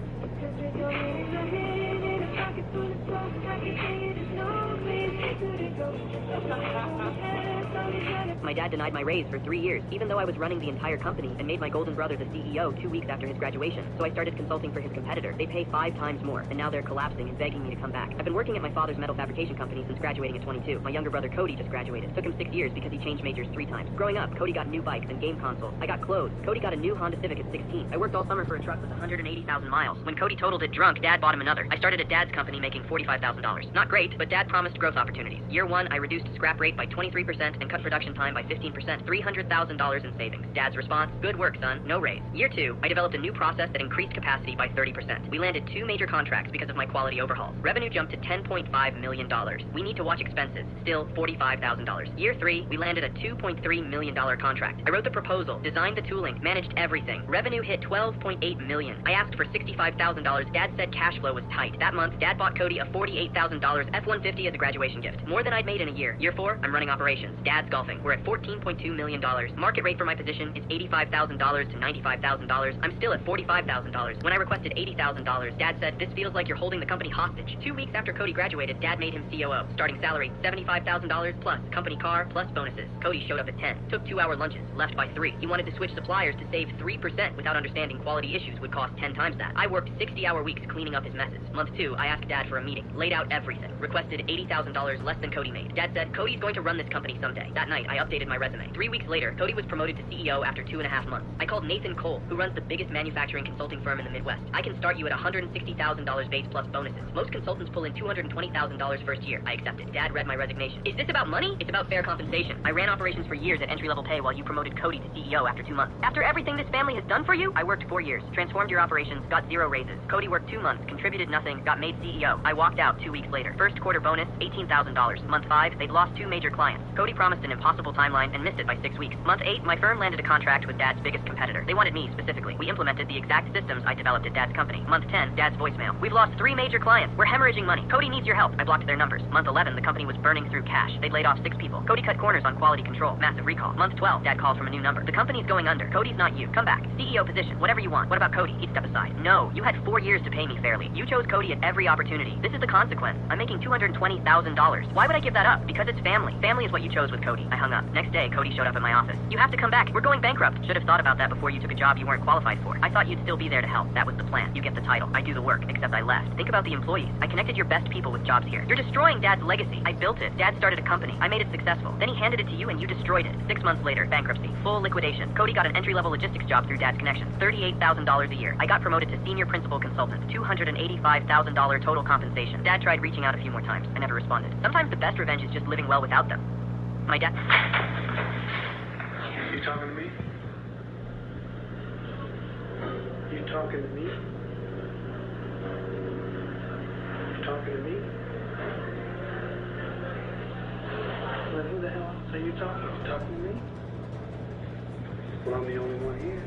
My dad denied my raise for 3 years, even though I was running the entire company and made my golden brother the CEO 2 weeks after his graduation. So I started consulting for his competitor. They pay 5 times more, and now they're collapsing and begging me to come back. I've been working at my father's metal fabrication company since graduating at 22. My younger brother Cody just graduated. Took him 6 years because he changed majors 3 times. Growing up, Cody got new bikes and game consoles. I got clothes. Cody got a new Honda Civic at 16. I worked all summer for a truck with 180,000 miles. When Cody totaled it drunk, Dad bought him another. I started at Dad's company making $45,000. Not great, but Dad promised growth opportunities. Year 1, I reduced scrap rate by 23% and cut production time by 15%. $300,000 in savings. Dad's response, good work, son, no raise. Year 2, I developed a new process that increased capacity by 30%. We landed 2 major contracts because of my quality overhaul. Revenue jumped to $10.5 million. We need to watch expenses. Still $45,000. Year 3, we landed a $2.3 million contract. I wrote the proposal, designed the tooling, managed everything. Revenue hit $12.8 million. I asked for $65,000. Dad said cash flow was tight. That month, Dad bought Cody a $48,000 F-150 as a graduation gift. More than I'd made in a year. Year 4, I'm running operations. Dad's golfing. We're at $14.2 million. Market rate for my position is $85,000 to $95,000. I'm still at $45,000. When I requested $80,000, Dad said, this feels like you're holding the company hostage. 2 weeks after Cody graduated, Dad made him COO. Starting salary, $75,000 plus company car plus bonuses. Cody showed up at 10. Took 2-hour lunches. Left by 3. He wanted to switch suppliers to save 3% without understanding quality issues would cost 10 times that. I worked 60-hour weeks cleaning up his messes. Month 2, I asked Dad for a meeting. Laid out everything. Requested $80,000 less than Cody made. Dad said, Cody's going to run this company someday. That night, I updated my resume. 3 weeks later, Cody was promoted to CEO after 2.5 months. I called Nathan Cole, who runs the biggest manufacturing consulting firm in the Midwest. I can start you at $160,000 base plus bonuses. Most consultants pull in $220,000 first year. I accepted. Dad read my resignation. Is this about money? It's about fair compensation. I ran operations for years at entry-level pay while you promoted Cody to CEO after 2 months. After everything this family has done for you, I worked 4 years, transformed your operations, got 0 raises. Cody worked 2 months, contributed nothing, got made CEO. I walked out 2 weeks later. First quarter bonus, $18,000. Month 5, they'd lost 2 major clients. Cody promised an impossible timeline and missed it by 6 weeks. Month 8, my firm landed a contract with Dad's biggest competitor. They wanted me specifically. We implemented the exact systems I developed at Dad's company. Month 10, Dad's voicemail. We've lost 3 major clients. We're hemorrhaging money. Cody needs your help. I blocked their numbers. Month 11, the company was burning through cash. They'd laid off 6 people. Cody cut corners on quality control. Massive recall. Month 12, Dad calls from a new number. The company's going under. Cody's not you. Come back. CEO position. Whatever you want. What about Cody? He'd step aside. No, you had 4 years to pay me fairly. You chose Cody at every opportunity. This is the consequence. I'm making $220,000. Why would I give that up? Because it's family. Family is what you chose with with Cody. I hung up. Next day, Cody showed up at my office. You have to come back. We're going bankrupt. Should have thought about that before you took a job you weren't qualified for. I thought you'd still be there to help. That was the plan. You get the title. I do the work, except I left. Think about the employees. I connected your best people with jobs here. You're destroying Dad's legacy. I built it. Dad started a company. I made it successful. Then he handed it to you and you destroyed it. 6 months later, bankruptcy. Full liquidation. Cody got an entry-level logistics job through Dad's connections. $38,000 a year. I got promoted to senior principal consultant. $285,000 total compensation. Dad tried reaching out a few more times. I never responded. Sometimes the best revenge is just living well without them. My dad... You talking to me? You talking to me? You talking to me? Well, who the hell else are you talking to? You talking to me? Well, I'm the only one here.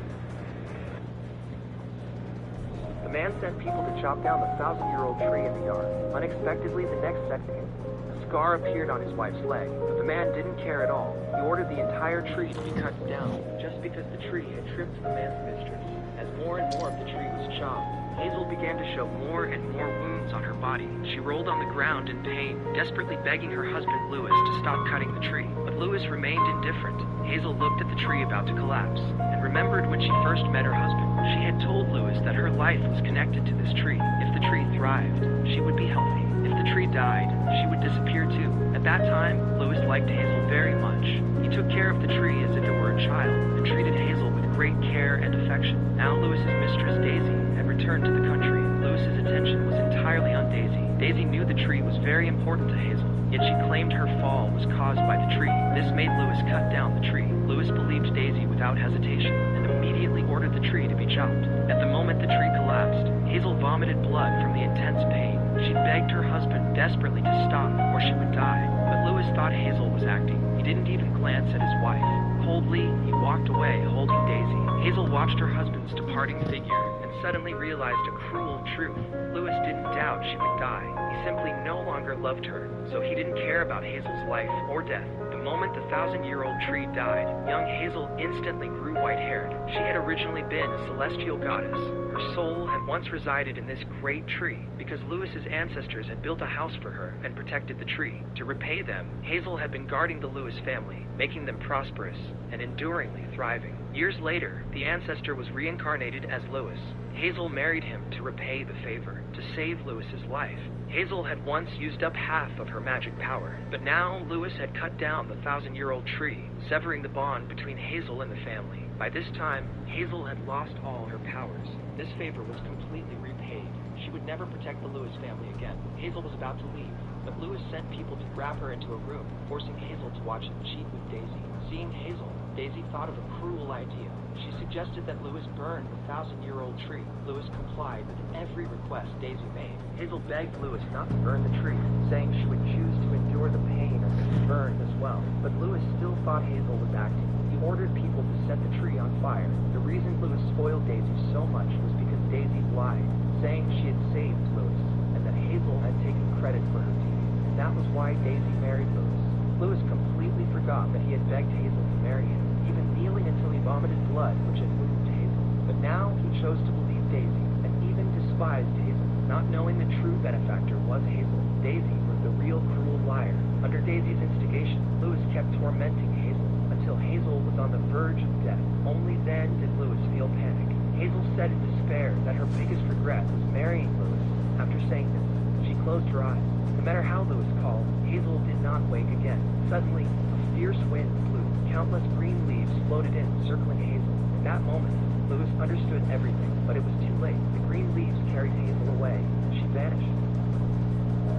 The man sent people to chop down the 1,000-year-old tree in the yard. Unexpectedly, the next second, a scar appeared on his wife's leg, but the man didn't care at all. He ordered the entire tree to be cut down, just because the tree had tripped the man's mistress. As more and more of the tree was chopped, Hazel began to show more and more wounds on her body. She rolled on the ground in pain, desperately begging her husband, Louis, to stop cutting the tree. But Louis remained indifferent. Hazel looked at the tree about to collapse, and remembered when she first met her husband. She had told Louis that her life was connected to this tree. If the tree thrived, she would be healthy. If the tree died, she would disappear too. At that time, Louis liked Hazel very much. He took care of the tree as if it were a child, and treated Hazel with great care and affection. Now Louis's mistress, Daisy, had returned to the country. Louis's attention was entirely on Daisy. Daisy knew the tree was very important to Hazel, yet she claimed her fall was caused by the tree. This made Louis cut down the tree. Louis believed Daisy without hesitation, and immediately ordered the tree to be chopped. At the moment the tree collapsed, Hazel vomited blood from the intense pain. She begged her husband desperately to stop, or she would die. But Louis thought Hazel was acting. He didn't even glance at his wife. Coldly, he walked away, holding Daisy. Hazel watched her husband's departing figure, and suddenly realized a cruel truth. Louis didn't doubt she would die. He simply no longer loved her, so he didn't care about Hazel's life or death. The moment the 1,000-year-old tree died, young Hazel instantly grew white-haired. She had originally been a celestial goddess. Her soul had once resided in this great tree because Louis's ancestors had built a house for her and protected the tree. To repay them, Hazel had been guarding the Louis family, making them prosperous and enduringly thriving. Years later, the ancestor was reincarnated as Louis. Hazel married him to repay the favor, to save Louis's life. Hazel had once used up half of her magic power, but now Louis had cut down the 1,000-year-old tree, severing the bond between Hazel and the family. By this time, Hazel had lost all her powers. This favor was completely repaid. She would never protect the Louis family again. Hazel was about to leave, but Louis sent people to grab her into a room, forcing Hazel to watch him cheat with Daisy. Seeing Hazel, Daisy thought of a cruel idea. She suggested that Louis burn the 1,000-year-old tree. Louis complied with every request Daisy made. Hazel begged Louis not to burn the tree, saying she would choose to endure the pain of being burned as well. But Louis still thought Hazel was acting. He ordered people to set the tree on fire. The reason Louis spoiled Daisy so much was because Daisy lied, saying she had saved Louis, and that Hazel had taken credit for her deed. And that was why Daisy married Louis. Louis completely forgot that he had begged Hazel to marry him, even kneeling until he vomited blood, which had moved Hazel. But now he chose to believe Daisy, and even despised Hazel, not knowing the true benefactor was Hazel. Daisy was the real cruel liar. Under Daisy's instigation, Louis kept tormenting Hazel, until Hazel was on the verge of death. Only then did Louis feel panic. Hazel said in despair that her biggest regret was marrying Louis. After saying this, she closed her eyes. No matter how Louis called, Hazel did not wake again. Suddenly, a fierce wind blew. Countless green leaves floated in, circling Hazel. In that moment, Louis understood everything, but it was too late. The green leaves carried Hazel away, and she vanished.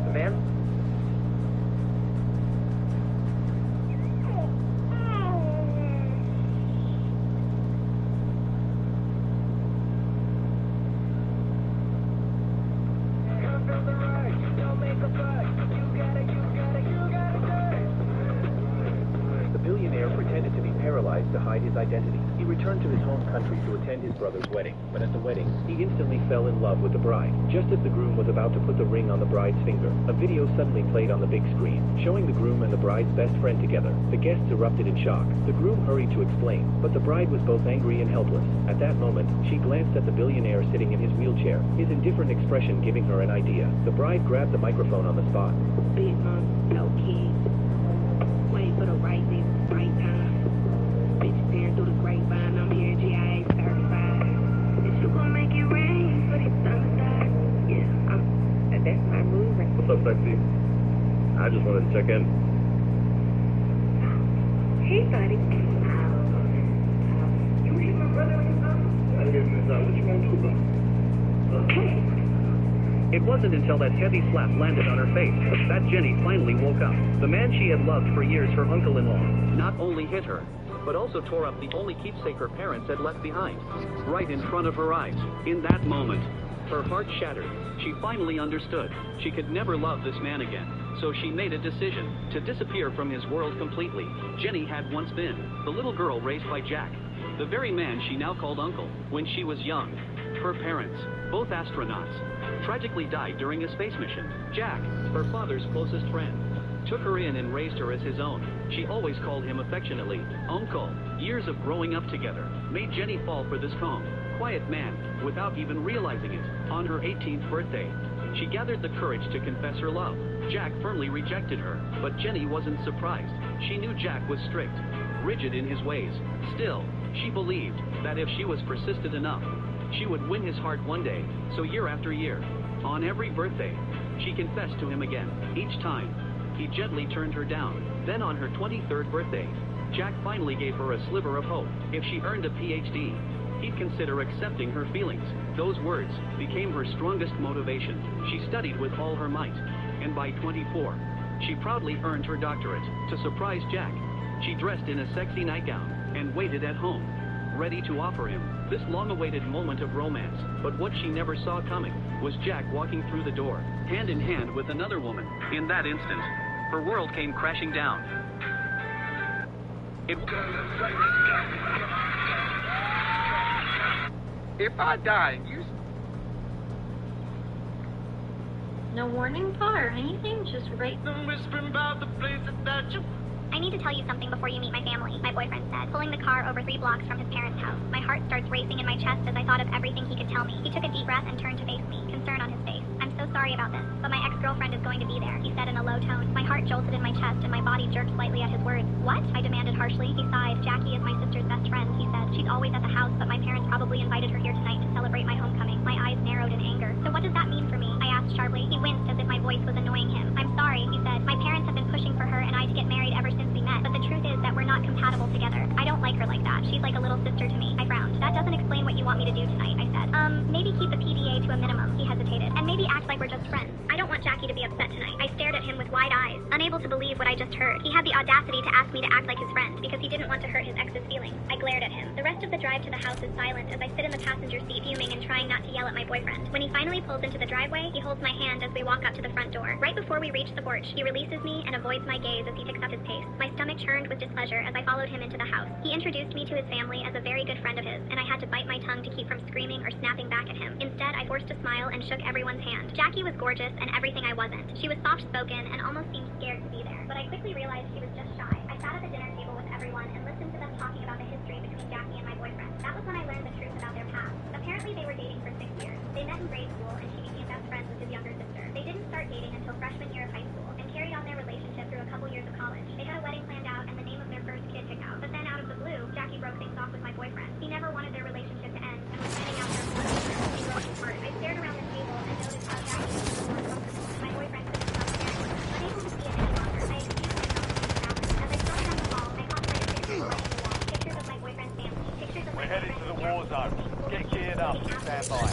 The man... To hide his identity. He returned to his home country to attend his brother's wedding, but at the wedding, he instantly fell in love with the bride. Just as the groom was about to put the ring on the bride's finger, a video suddenly played on the big screen, showing the groom and the bride's best friend together. The guests erupted in shock. The groom hurried to explain, but the bride was both angry and helpless. At that moment, she glanced at the billionaire sitting in his wheelchair, his indifferent expression giving her an idea. The bride grabbed the microphone on the spot. Big man, no key. Waiting for the right day, right time. Bitch staring through the grapevine. I'm here, GIA certified. Is you gonna make it rain for these summertime? Yeah, that's my move. What's up, sexy? I just wanted to check in. Hey, buddy. You hit my brother on his phone? I didn't miss out. What you gonna do about it? It wasn't until that heavy slap landed on her face that Jenny finally woke up. The man she had loved for years, her uncle-in-law, not only hit her, but also tore up the only keepsake her parents had left behind, right in front of her eyes. In that moment, her heart shattered. She finally understood. She could never love this man again. So she made a decision to disappear from his world completely. Jenny had once been the little girl raised by Jack, the very man she now called uncle when she was young. Her parents, both astronauts, tragically died during a space mission. Jack, her father's closest friend, took her in and raised her as his own. She always called him affectionately Uncle. Years of growing up together made Jenny fall for this calm, quiet man without even realizing it. On her 18th birthday, she gathered the courage to confess her love. Jack firmly rejected her, but Jenny wasn't surprised. She knew Jack was strict, rigid in his ways. Still, she believed that if she was persistent enough, she would win his heart one day. So year after year, on every birthday, she confessed to him again. Each time, he gently turned her down. Then on her 23rd birthday, Jack finally gave her a sliver of hope. If she earned a PhD, he'd consider accepting her feelings. Those words became her strongest motivation. She studied with all her might, and by 24, she proudly earned her doctorate. To surprise Jack, she dressed in a sexy nightgown and waited at home, ready to offer him this long-awaited moment of romance. But what she never saw coming was Jack walking through the door, hand in hand with another woman. In that instant, her world came crashing down. If I die, you... No warning bar or anything? Just right... whispering about the places that you... I need to tell you something before you meet my family, my boyfriend said, pulling the car over 3 blocks from his parents' house. My heart starts racing in my chest as I thought of everything he could tell me. He took a deep breath and turned to face me, concern on his face. I'm so sorry about this, but my ex-girlfriend is going to be there, he said in a low tone. My heart jolted in my chest and my body jerked slightly at his words. What? I demanded harshly. He sighed. Jackie is my sister's best friend, he said. She's always at the house, but my parents probably invited her here tonight to celebrate my homecoming. My eyes narrowed in anger. So what does that mean for me? I asked sharply. He winced as if my voice was annoying him. I'm sorry, he said. My parents have been pushing for her and I to get married ever since we met, but the truth is that we're not compatible together. I don't like her like that. She's like a little sister to me. I frowned. That doesn't explain what you want me to do tonight, I said. Maybe keep the PDA to a minimum, he hesitated, and maybe act like we're just friends. I don't want Jackie to be upset tonight. I stared at him with wide eyes, unable to believe what I just heard. He had the audacity to ask me to act like his friend because he didn't want to hurt his ex's feelings. I glared at him. The rest of the drive to the house is silent as I sit in the passenger seat fuming and trying not to yell at my boyfriend. When he finally pulls into the driveway, he holds my hand as we walk up to the front door. Right before we reach the porch, he releases me and avoids my gaze as he picks up his pace. My stomach churned with displeasure as I followed him into the house. He introduced me to his family as a very good friend of his, and I had to bite my tongue to keep from screaming or snapping back at him. Instead, I forced a smile and shook everyone's hand. Jackie was gorgeous and everything I wasn't. She was soft-spoken and almost seemed scared to be there, but I quickly realized she was just shy. I sat at the dinner table with everyone and listened to them talking about the history between Jackie and my boyfriend. That was when I learned the truth about their past. Apparently, they were dating for 6 years. They met in grade school, and she became best friends with his younger sister. They didn't start dating until freshman year of high school, and carried on their relationship through a couple years of college. They had a wedding planned out and the name of their first kid picked out. But then, out of the blue, Jackie broke things off with my boyfriend. He never wanted their relationship to end, and was planning out their fourth year. He broke his heart. I stared around the table and noticed how Jackie was more comfortable, and my boyfriend couldn't stop staring. Unable to see it any longer, I excused myself to the bathroom. As I strolled down the hall, I contemplated pictures on the wall, pictures of my boyfriend's family, pictures of my We're heading to the war zone. Get geared up. Stand by. I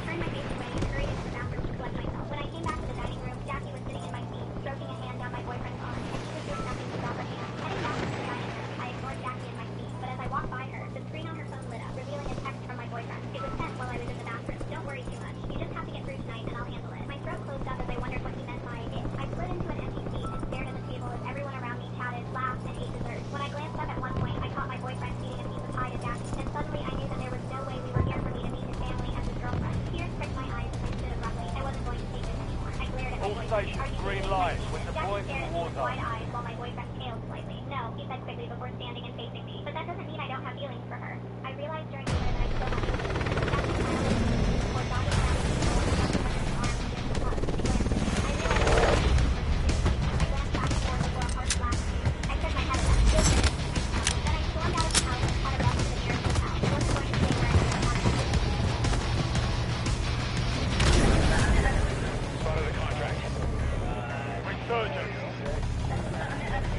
turned my face away and hurried into the bathroom to collect myself. When I came back to the dining room, Jackie was sitting in my seat, stroking a hand down my boyfriend's arm, and she was doing nothing to stop her hand. Heading back to the dining room, I ignored Jackie in my seat, but as I walked by her, the screen on her phone lit up, revealing a text from my boyfriend. It was sent while I was in the bathroom. Don't worry too much. You just have to get through tonight and I'll handle it. My throat closed up as I wondered what he meant by it. I slid into an empty seat and stared at the table as everyone around me chatted, laughed, and ate dessert. When I glanced up at one point, I caught my boyfriend eating a piece of pie to Jackie, and suddenly I knew that there was no way we were here for me to meet his family as his girlfriend. Tears pricked my eyes as I stood abruptly. I wasn't going to take this anymore. I glared at my All boyfriend. stations, green light. We're deploying to Jackie the stared at me war with zone. wide eyes while my boyfriend paled slightly. No, he said quickly before standing and facing me. But that doesn't mean I don't have feelings for her. I realized during dinner that I still have feelings. Jackie smiled at me before body around me and my boyfriend's arm and gave a hug. She glanced at me. I realized that I was feeling for me. I glanced back and forth before a harsh laugh Surgeon.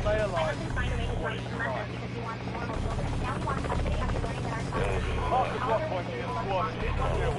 Stay alive. Mark the drop point for your squad and hit the field.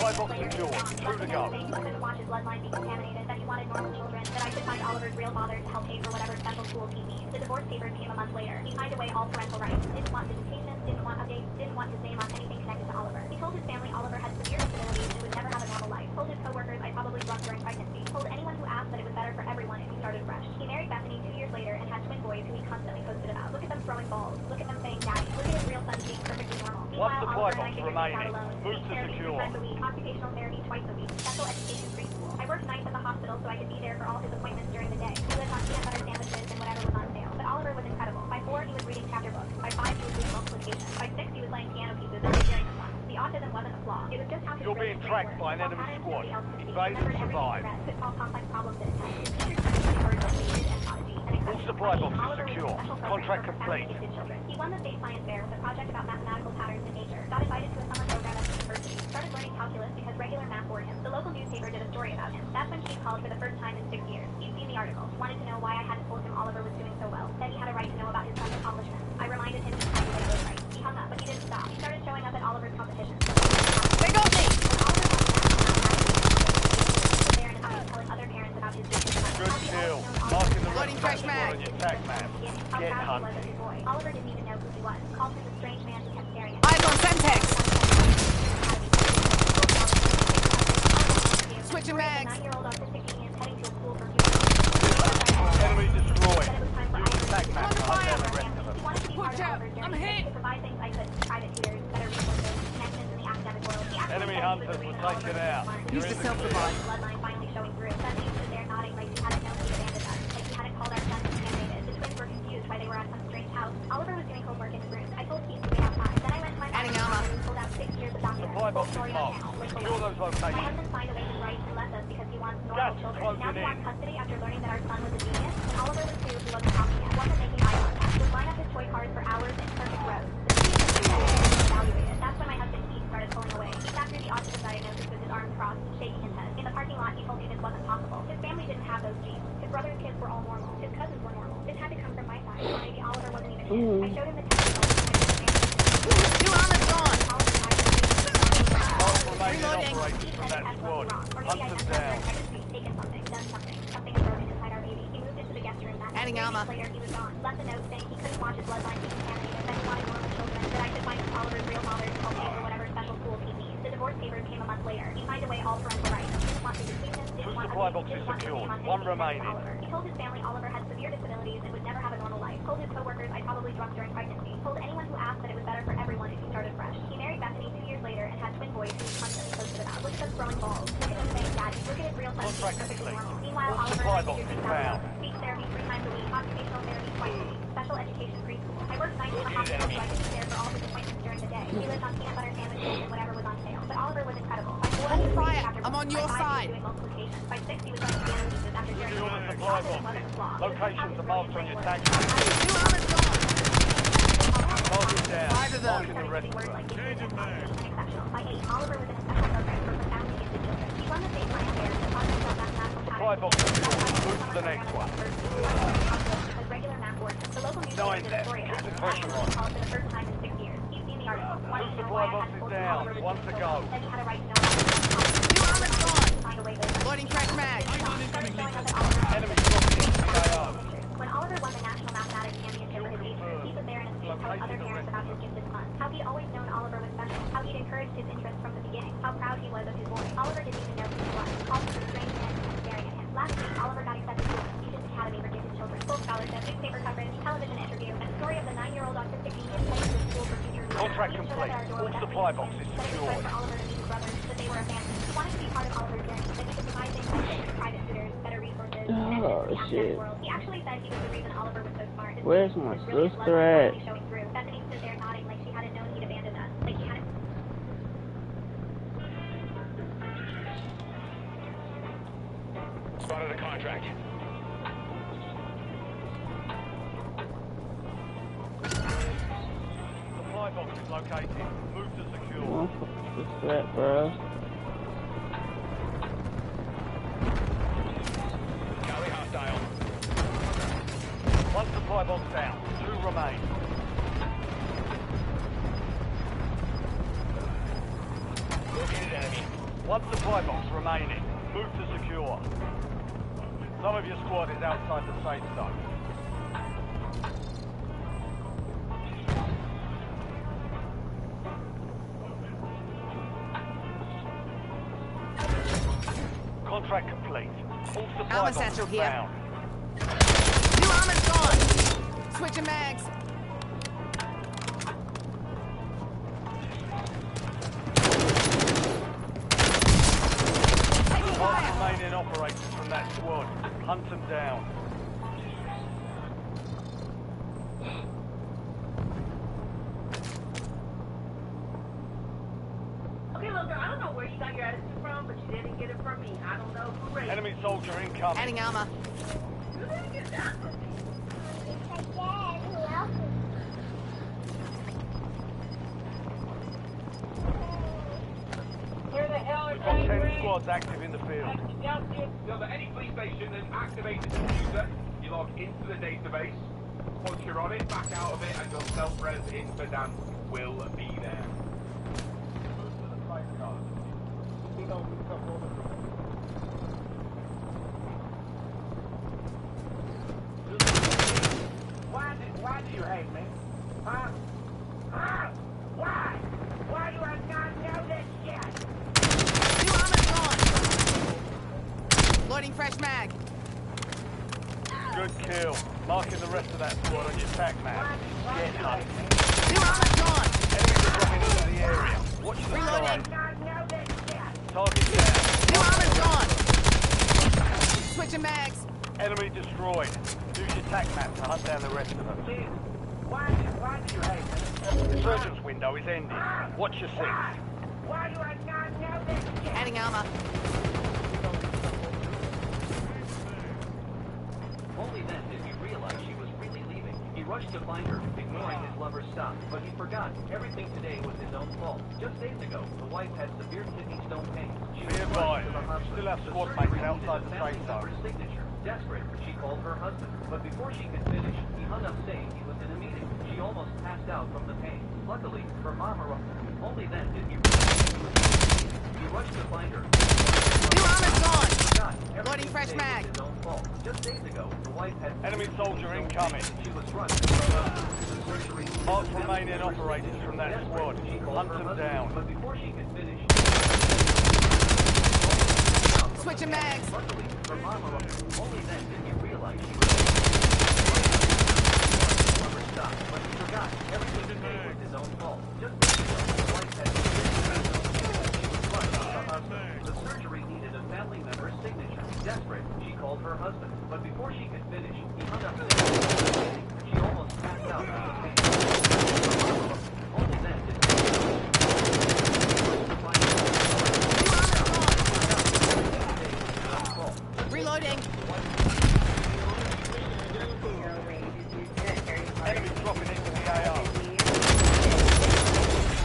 Supply box secure. 2 to go. He couldn't watch his bloodline be contaminated, that he wanted normal children, that I should find Oliver's real father to help pay for whatever special schools he needs. The divorce papers came a month later. He signed away all parental rights. Didn't want visitation, didn't want updates, didn't want his name on anything connected to Oliver. He told his family Oliver had severe disabilities and would never have a normal life. Told his co-workers I probably drunk during pregnancy. Told anyone who asked that it was better for everyone if he started fresh. He married Bethany 2 years later and had twin boys who he constantly posted about. Look at them throwing balls. Look at them saying daddy. Look at his real son being perfectly normal. One Meanwhile, supply Oliver and I box figured things out remaining. alone. Move to Therapy 3 secure. times a week. Occupational therapy twice a week. Special education preschool. I worked nights at the hospital so I could be there for all his appointments during the day. He lived on peanut butter sandwiches and whatever was on sale. But Oliver was incredible. By 4, he was reading chapter books. By 5, he was doing multiplication. By 6, he was playing piano pieces and figuring them out. The autism wasn't a flaw. It was just how his You're being tracked by an enemy squad. Invade and survive. could solve complex problems in his head. His teachers said he words like hated and prodigy and All exceptional. supply boxes Oliver was a secure. special Contract program for complete. profoundly gifted children. He won the state science fair with a project about mathematical patterns in nature. Got invited to a summer program at the university. Started learning calculus because regular math bored him. The local newspaper did a story about him. That's when she called for the first time in 6 years. You'd seen the article. Wanted to know why I hadn't told him Oliver was doing so well. Said he had a right to know about his son's accomplishments. I reminded him to find away those rights. He hung up, but he didn't stop. He started showing up at Oliver's competitions. They got me! Good kill. Marking the Loading rest fresh of mag. on your tag map. Get hunting. Oliver didn't even know who he was. Called him the strange man who kept staring at him. Eyes on Semtex! Switching mags. Enemy destroyed. Use the tag map to hunt down the rest of them. Watch out! I'm hit! Enemy hunters were taken out. Use the self-revive. Bloodline finally showing through. Suddenly he was there nodding like he hadn't known he abandoned us. Like he hadn't called our son contaminated. The twins were confused why they were at some strange house. Oliver was doing homework in his room. I told Keith to wait outside. Then I went to my Adding father's armor. house and pulled out 6 years of documents. Supply box Full story is on marked. now. Like Secure those my locations. husband signed away his rights and left us because he wants Gas normal is children. closing Now he in. wants custody after learning that our son was a genius. And Oliver was clear he wasn't talking yet. Wasn't making eye contact. Would line up his toy cars for hours in perfect rows. The genius was evaluated. That's when my husband Keith started pulling away. He sat through the autism diagnosis with his arms crossed, shaking his head. In the parking lot, he told me this wasn't possible. His family didn't have those genes. His brother's kids were all normal. His cousins were normal. This had to come from my side, or maybe Oliver wasn't even his. I showed him the test results. New armor's gone! All remaining operators from that squad. Hunt them down. Taken something, done something. Something is broken inside our baby. He moved into the guest room that night. Adding 3 armor. weeks later, he was gone. Left a note saying he couldn't watch his bloodline be contaminated, that he wanted normal children, that I should find Oliver's real father to help pay for whatever special schools he needs. The divorce papers came a month later. He signed away all parental rights. Didn't want visitation, didn't want supply updates, box is didn't want his secured. name on One anything connected to remaining. Oliver. He told his family Oliver had severe disabilities and would never have a normal life. Told his co-workers I probably drunk during pregnancy. Told anyone who asked that it was better for everyone if he started fresh. He married Bethany 2 years later and had twin boys who he constantly posted about. Look at them throwing balls. Look at them saying daddy. Look at his real son being perfectly normal. Meanwhile, All Oliver supply had boxes figured things found. out. Speech therapy 3 times a week. Occupational therapy twice a week. Special education preschool. I worked nights at the hospital so I could be there for all his appointments during the day. He lived on peanut butter sandwiches and whatever was on sale. But Oliver was incredible. By 4, he was Hold reading fire. chapter I'm books. on your By 5, side. he was doing multiplication. By 6, he was playing piano pieces after hearing Secure the the supply autism wasn't a flaw. boxes. Locations are marked on your tag map. New armor's gone! Mark it down. Five of them. Marking the rest of them. By 8, Oliver was in a special program for profoundly gifted children. He won the state science fair with a project about mathematical Supply patterns. box secure. Move to the next one. Because regular math works. The local newspaper did a story about him. Pressure on. Called for the first time in 6 years. You've seen the article. Wanted to know supply why I boxes hadn't told down. Oliver was One doing to so go. well. That he had a right to know about his New armor's gone! Find a way to Loading fresh mag. Enemy dropping KO. When Oliver won the National Mathematics Championship for his age group, he was there in a speech telling other parents about his gifted son. How he'd always known Oliver was special. How he'd encouraged his interest from the beginning. How proud he was of his boy. Oliver didn't even know who he was. Called him the strange man who kept staring at him. Last week, Oliver got accepted to the prestigious Academy for Gifted Children. Full scholarship, newspaper coverage, television interview, and a story of the 9-year-old autistic genius placed in school for future leaders. Contract He showed complete. up at our door All with supply everything boxes planned. Said it was secured. time for Oliver to meet his brothers, that they were a family. He wanted to be part of Oliver's journey, that he could provide things like private tutors, better resources, connections to the academic world. He actually initially said he was the reason Oliver was so smart. Where's my sister at? Showing through. Bethany stood there nodding like she hadn't known he'd abandoned us. Like she hadn't. Spotted a contract. Supply box is located. Move to secure. What's that, bro? Galley hostile. One supply box down. 2 remain. Located enemy. 1 supply box remaining. Move to secure. Some of your squad is outside the safe zone. Contract complete. All supply Armor boxes satchel here. found. New armor's gone. Switching mags. Last remaining operators from that squad. Hunt them down. Okay, look, I don't know where you got your attitude from, but you didn't get it from me. I don't know who raised Enemy soldier incoming. Adding armor. you. Didn't get that from me. Where the hell are We've got 10 squads active in the field. So at any police station that's activated the computer, you log into the database. Once you're on it, back out of it, and your self-res infodance will be there. Why do you hate me? Huh? Huh? Why? Why do I not know this shit? New armor's gone. Loading fresh mag. Good kill. Marking the rest of that squad on your tac map. Get hunted. New armor's gone. Enemies are dropping into the area. Watch the Reloading. sky. Target down. New armor's gone. Switching mags. Enemy destroyed. Use your tac map to hunt down the rest of them. Why do you hate me? Resurgence window is ending. Watch your 6. Why do I not know this shit? Adding armor. Only then did he realize she was really leaving. He rushed to find her, ignoring his lover's stop, but he forgot everything today was his own fault. Just days ago, the wife had severe kidney stone pain. She Be was rushed to the advised, hospital. still have The squad surgery mates outside needed the a family safe zone. member's signature. Desperate, she called her husband, but before she could finish, he hung up saying he was in a meeting. She almost passed out from the pain. Luckily, her mom arrived. Only then did he realize she was in a meeting. He rushed to find her. New armor's gone. Forgot everything Loading fresh today mag. was his own fault. Just days ago, the wife had Enemy soldier incoming. She was rushed to the surgery. Mark remaining operators from that squad. Hunt them down. But before she could finish, Switching mags. luckily, her mom arrived. Only then did he realize she was stop, but he forgot everything today was his own fault. Just days ago, the wife had she was rushed to the hospital. The surgery needed a family member's signature. Desperate, she called her husband, but before she could finish, he hung up saying she almost passed out from the pain. Only then did he Reloading. Enemy dropping into the AR.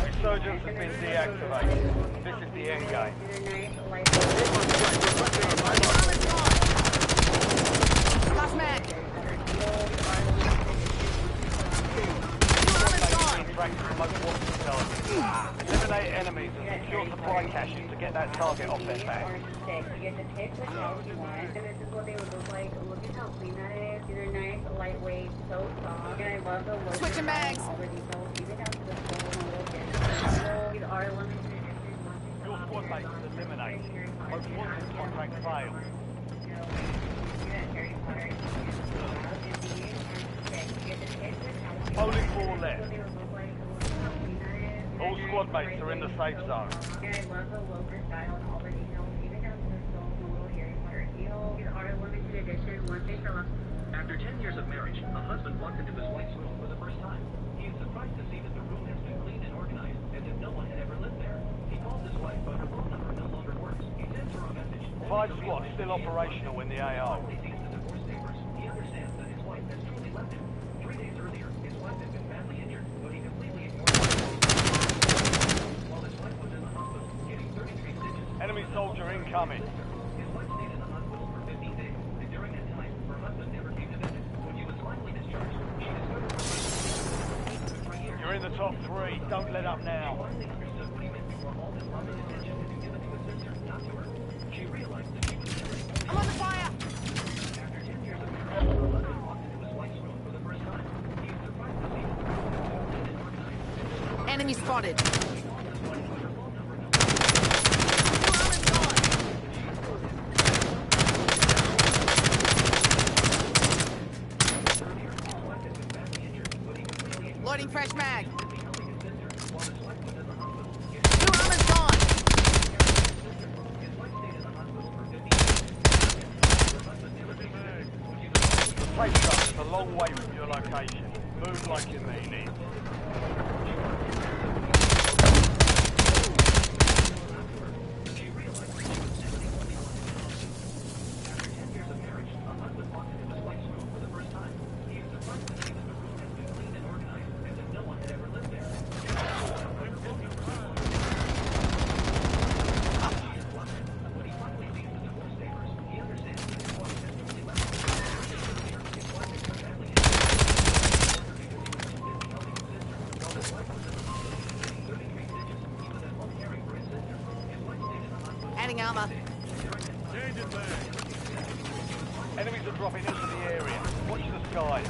Resurgence has been deactivated. This is the end game. Last mag. Eliminate enemies and secure supply caches to get that target off their back. You get to pick which house you want, and this is what they would look like. Look at how clean that is. These are nice, lightweight, so soft, and I love the look. Switching mags. All the details, even down to the full little kid. These are limited edition. Your squad mates is eliminated. Most wanted contract failed. Only 4 left. All squad mates are in the safe zone. And I love the look and style and all the details, even down to the little hearing part. These are limited edition. Once they show up, After 10 years of marriage, a husband walked into his wife's room for the first time. He is surprised to see that the room has been cleaned and organized, as if no one had ever lived there. He calls his wife, but her phone number no longer works. He sends her a message. Five squad still operational in the AO. He understands that his wife has truly left him. 3 days earlier, his wife had been badly injured, but he completely ignored her. While his wife was in the hospital, getting 33 stitches. Enemy soldier incoming. His wife stayed in the hospital for 15 days, and during that time, her husband never came to visit. When she was finally discharged, she discovered her husband. You're in the top 3. Don't let up now. Finally understood what he meant before all this love and attention had been given to his sister, not to her. She realized that she was never the only. I'm on the fire! After 10 years of marriage, the husband walked into his wife's room for the first time. He was surprised to see that the room had been cleaned and organized. Enemy spotted. Loading fresh mag. New armor's gone. The plate truck is a long way from your location. Move like you mean it. Adding armor. Enemies are dropping into the area. Watch the sky.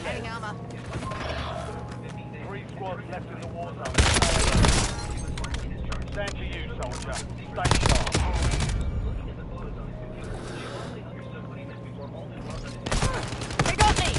Adding armor. 3 squads left in the war zone. Stand to you, soldier. Stay sharp. They got me!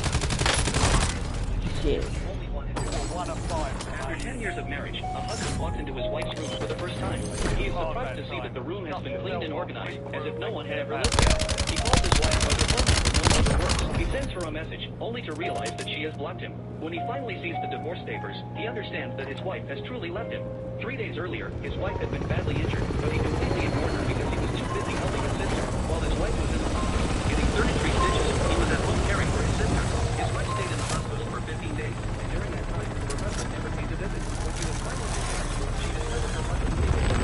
Shit. 1 of 5. After 10 years of marriage, a husband walked into his wife's room for the first time. He is surprised to see that the room has been cleaned and organized, as if no one had ever lived there. He calls his wife, but her phone number no longer works. He sends her a message, only to realize that she has blocked him. When he finally sees the divorce papers, he understands that his wife has truly left him. 3 days earlier, his wife had been badly injured, but he completely ignored her because he was too busy helping his sister. While his wife was in the hospital, getting 33 stitches, he was at home caring for his sister. His wife stayed in the hospital for 15 days, and during that time, her husband never came to visit. When she was finally discharged, she discovered her husband leaving her.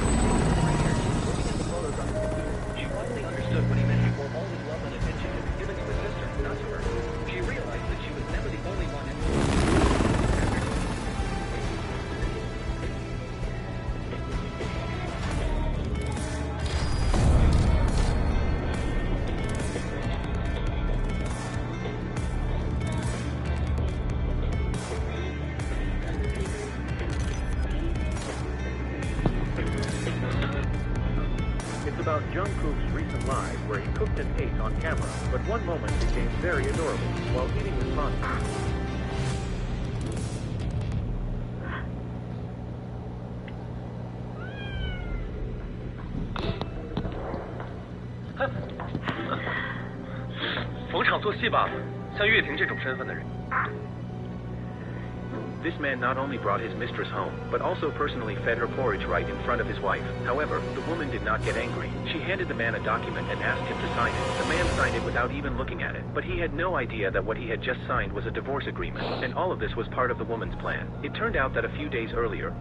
Looking at the photos on the computer, she finally understood what he meant before all his love and attention had been given to his sister, not to her. She realized that she was never the only one in the world. It's about Jungkook's recent live where he cooked and ate on camera, but one moment became very adorable while eating with pasta. This man not only brought his mistress home, but also personally fed her porridge right in front of his wife. However, the woman did not get angry. She handed the man a document and asked him to sign it. The man signed it without even looking at it, but he had no idea that what he had just signed was a divorce agreement, and all of this was part of the woman's plan. It turned out that a few days earlier,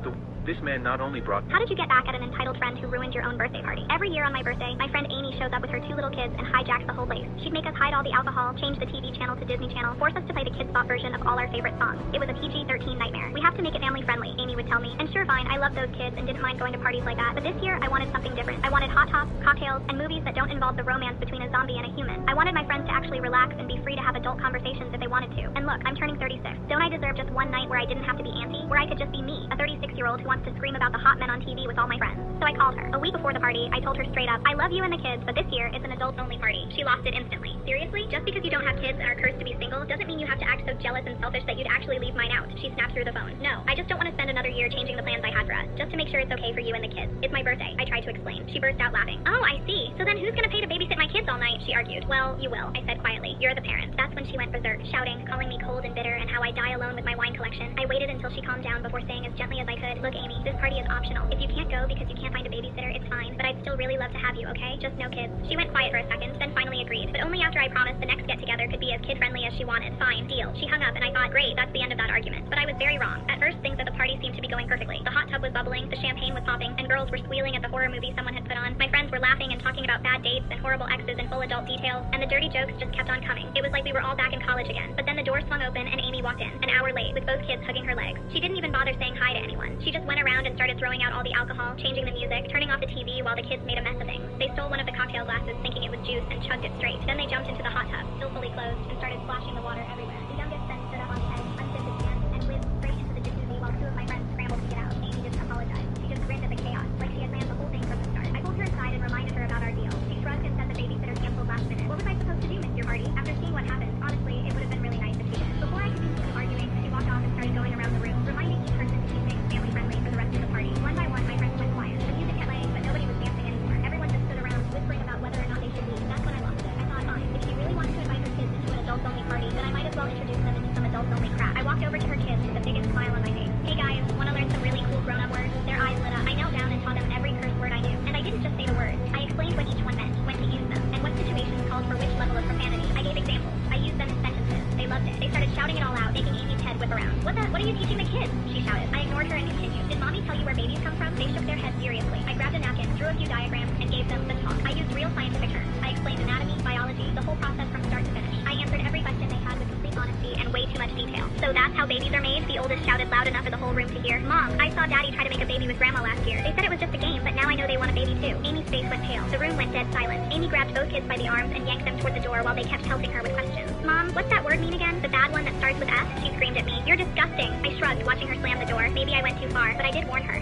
This man not only brought... How did you get back at an entitled friend who ruined your own birthday party? Every year on my birthday, my friend Amy shows up with her 2 little kids and hijacks the whole place. She'd make us hide all the alcohol, change the TV channel to Disney Channel, force us to play the Kids Bop version of all our favorite songs. It was a PG-13 nightmare. We have to make it family friendly, Amy would tell me. And sure, fine, I love those kids and didn't mind going to parties like that. But this year, I wanted something different. I wanted hot tops, cocktails, and movies that don't involve the romance between a zombie and a human. I wanted my friends to actually relax and be free to have adult conversations if they wanted to. And look, I'm turning 36. Don't I deserve just one night where I didn't have to be Auntie? Where I could just be me, a 36-year-old who wants to scream about the hot men on TV with all my friends. So I called her. A week before the party, I told her straight up, I love you and the kids, but this year, it's an adults-only party. She lost it instantly. Seriously? Just because you don't have kids and are cursed to be single, doesn't mean you have to act so jealous and selfish that you'd actually leave mine out. She snapped through the phone. No, I just don't want to spend another year changing the plans I had for us, just to make sure it's okay for you and the kids. It's my birthday, I tried to explain. She burst out laughing. Oh, I see. So then who's gonna pay to babysit my kids all night? She argued. Well, you will, I said quietly. You're the parent. That's when she went berserk, shouting, calling me cold and bitter, and how I die alone with my wine collection. I waited until she calmed down before saying as gently as I could, look, Amy, this party is optional. If you can't go because you can't find a babysitter, it's fine, but I'd still really love to have you, okay? Just no kids. She went quiet for a second, then finally agreed, but only after I promised the next get-together could be as kid-friendly as she wanted. Fine, deal. She hung up, and I thought, great, that's the end of that argument. But I was very wrong. At first, things at the party seemed to be going perfectly. The hot tub was bubbling, the champagne was popping, and girls were squealing at the horror movie someone had put on. My friends were laughing and talking about bad dates and horrible exes in full adult details, and the dirty jokes just kept on coming. It was like we were all back in college again. But then the door swung open, and Amy walked in, an hour late, with both kids hugging her legs. She didn't even bother saying hi to anyone. She just went around and started throwing out all the alcohol, changing the music, turning off the TV while the kids made a mess of things. They stole one of the cocktail glasses thinking it was juice and chugged it straight. Then they jumped into the hot tub, still fully closed, and started splashing the water everywhere. The youngest then stood up on the edge, unzipped his pants, and whizzed straight into the jacuzzi while 2 of my friends scrambled to get out. Amy didn't apologize. She just grinned at the chaos, like she had planned the whole thing from the start. I pulled her aside and reminded her about our deal. She shrugged and said the babysitter canceled last minute. What was I supposed to do, Mr. Hardy? After seeing what happened, honestly, it would have been really nice if she did. Before I could continue arguing, she walked off and started going around the room, reminding each person to keep things family friendly for the rest of the party. One by one, my friends went quiet. The music kept playing, but nobody was dancing anymore. Everyone just stood around, whispering about whether or not they should leave. That's when I lost it. I thought, fine, if she really wants to invite her kids into an adults-only party, then I might as well introduce them into some adults-only crap. I walked over to her kids with the biggest smile on my face. Hey guys, wanna learn some really cool grown-up words? Their eyes lit up. I knelt down and taught them every curse word I knew. And I didn't just say the words. I explained what each one meant, when to use them, and what situations called for which level of profanity. I gave examples. I used them in sentences. They loved it. They started shouting it all out, making Amy's head whip around. What are you teaching the kids? She shouted. I ignored her and continued. Did mommy tell you where babies come from? They shook their heads seriously. I grabbed a napkin, drew a few diagrams, and gave them the talk. I used real scientific terms. I explained anatomy, biology, the whole process from start to finish. I answered every question they had with complete honesty and way too much detail. So that's how babies are made? The oldest shouted loud enough for the whole room to hear. Mom, I saw Daddy try to make a baby with Grandma last year. They said it was just a game, but now I know they want a baby too. Amy's face went pale. The room went dead silent. Amy grabbed both kids by the arms and yanked them toward the door while they kept pelting her with questions. Mom, what's that word mean again? The bad one that starts with F? She screamed at me. You're disgusting. I shrugged, watching her slam the door. Maybe I went too far, but I did warn her.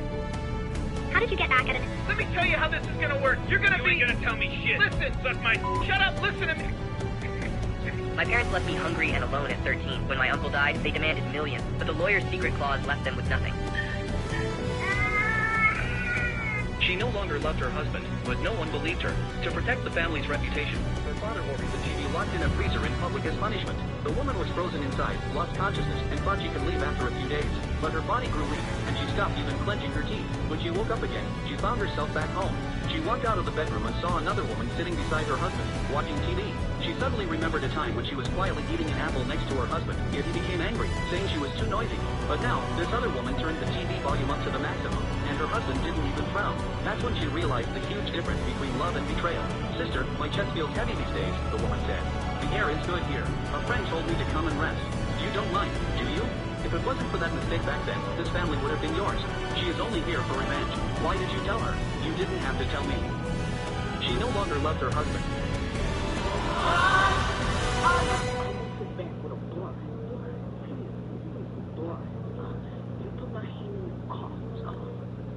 How did you get back at an... Let me tell you how this is gonna work. You're gonna You ain't gonna tell me shit. Listen, Suck my... shut up, listen to me. My parents left me hungry and alone at 13. When my uncle died, they demanded millions, but the lawyer's secret clause left them with nothing. She no longer loved her husband, but no one believed her. To protect the family's reputation, her father ordered the TV locked in a freezer in public as punishment. The woman was frozen inside, lost consciousness, and thought she could leave after a few days. But her body grew weak, and she stopped even clenching her teeth. When she woke up again, she found herself back home. She walked out of the bedroom and saw another woman sitting beside her husband, watching TV. She suddenly remembered a time when she was quietly eating an apple next to her husband, yet he became angry, saying she was too noisy. But now, this other woman turned the TV volume up to the maximum, and her husband didn't even frown. That's when she realized the huge difference between love and betrayal. Sister, my chest feels heavy these days, the woman said. The air is good here. A friend told me to come and rest. You don't mind, do you? If it wasn't for that mistake back then, this family would have been yours. She is only here for revenge. Why did you tell her? You didn't have to tell me. She no longer loved her husband.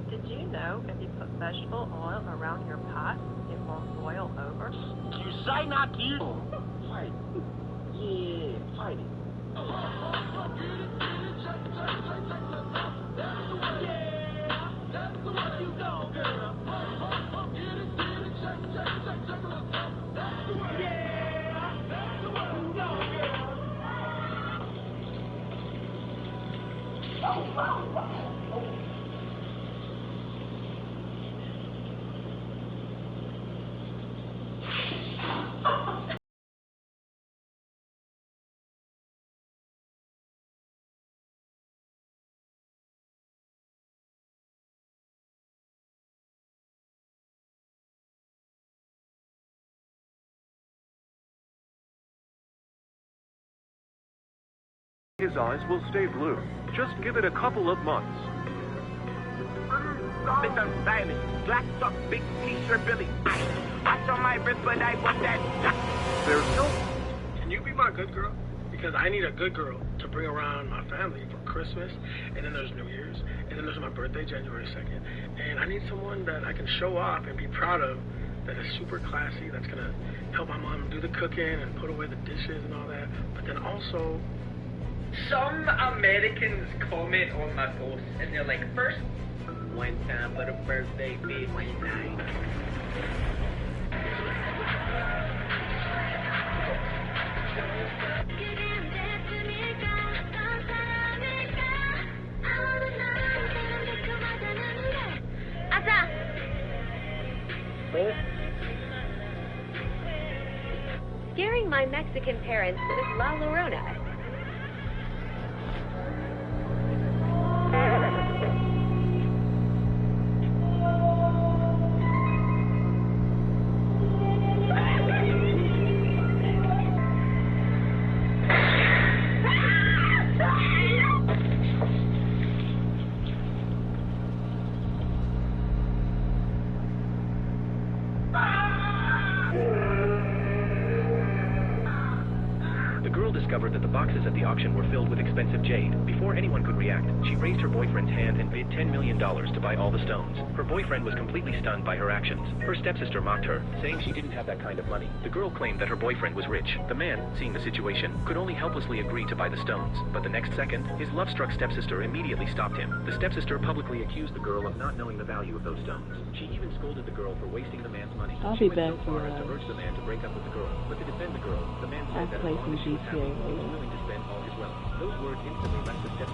Did you know if you put vegetable oil around your pot, it won't boil over? You say not to use... Fight. Yeah, fight it. His eyes will stay blue. Just give it a couple of months. Mr. Stylish, black sock, big t-shirt, Billy. Watch on my wrist, but I want that. There's no... Can you be my good girl? Because I need a good girl to bring around my family for Christmas, and then there's New Year's, and then there's my birthday, January 2nd. And I need someone that I can show off and be proud of, that is super classy, that's going to help my mom do the cooking and put away the dishes and all that. But then also... Some Americans comment on my posts, and they're like, first, one time for the birthday, bitch. One time. Scaring my Mexican parents with La Llorona. Discovered that the boxes at the auction were filled with expensive jade. Before anyone could react, she raised her boyfriend's hand and bid $10 million to buy all the stones. Her boyfriend was completely stunned by her actions. Her stepsister mocked her, saying she didn't have that kind of money. The girl claimed that her boyfriend was rich. The man, seeing the situation, could only helplessly agree to buy the stones. But the next second, his love-struck stepsister immediately stopped him. The stepsister publicly accused the girl of not knowing the value of those stones. She even scolded the girl for wasting the man's money. I'll She be went back so far for as to urge the man to break up with the girl. But to defend the girl, the man said that as long as she was happy, he was willing to spend all his wealth. Those words instantly left the stepsister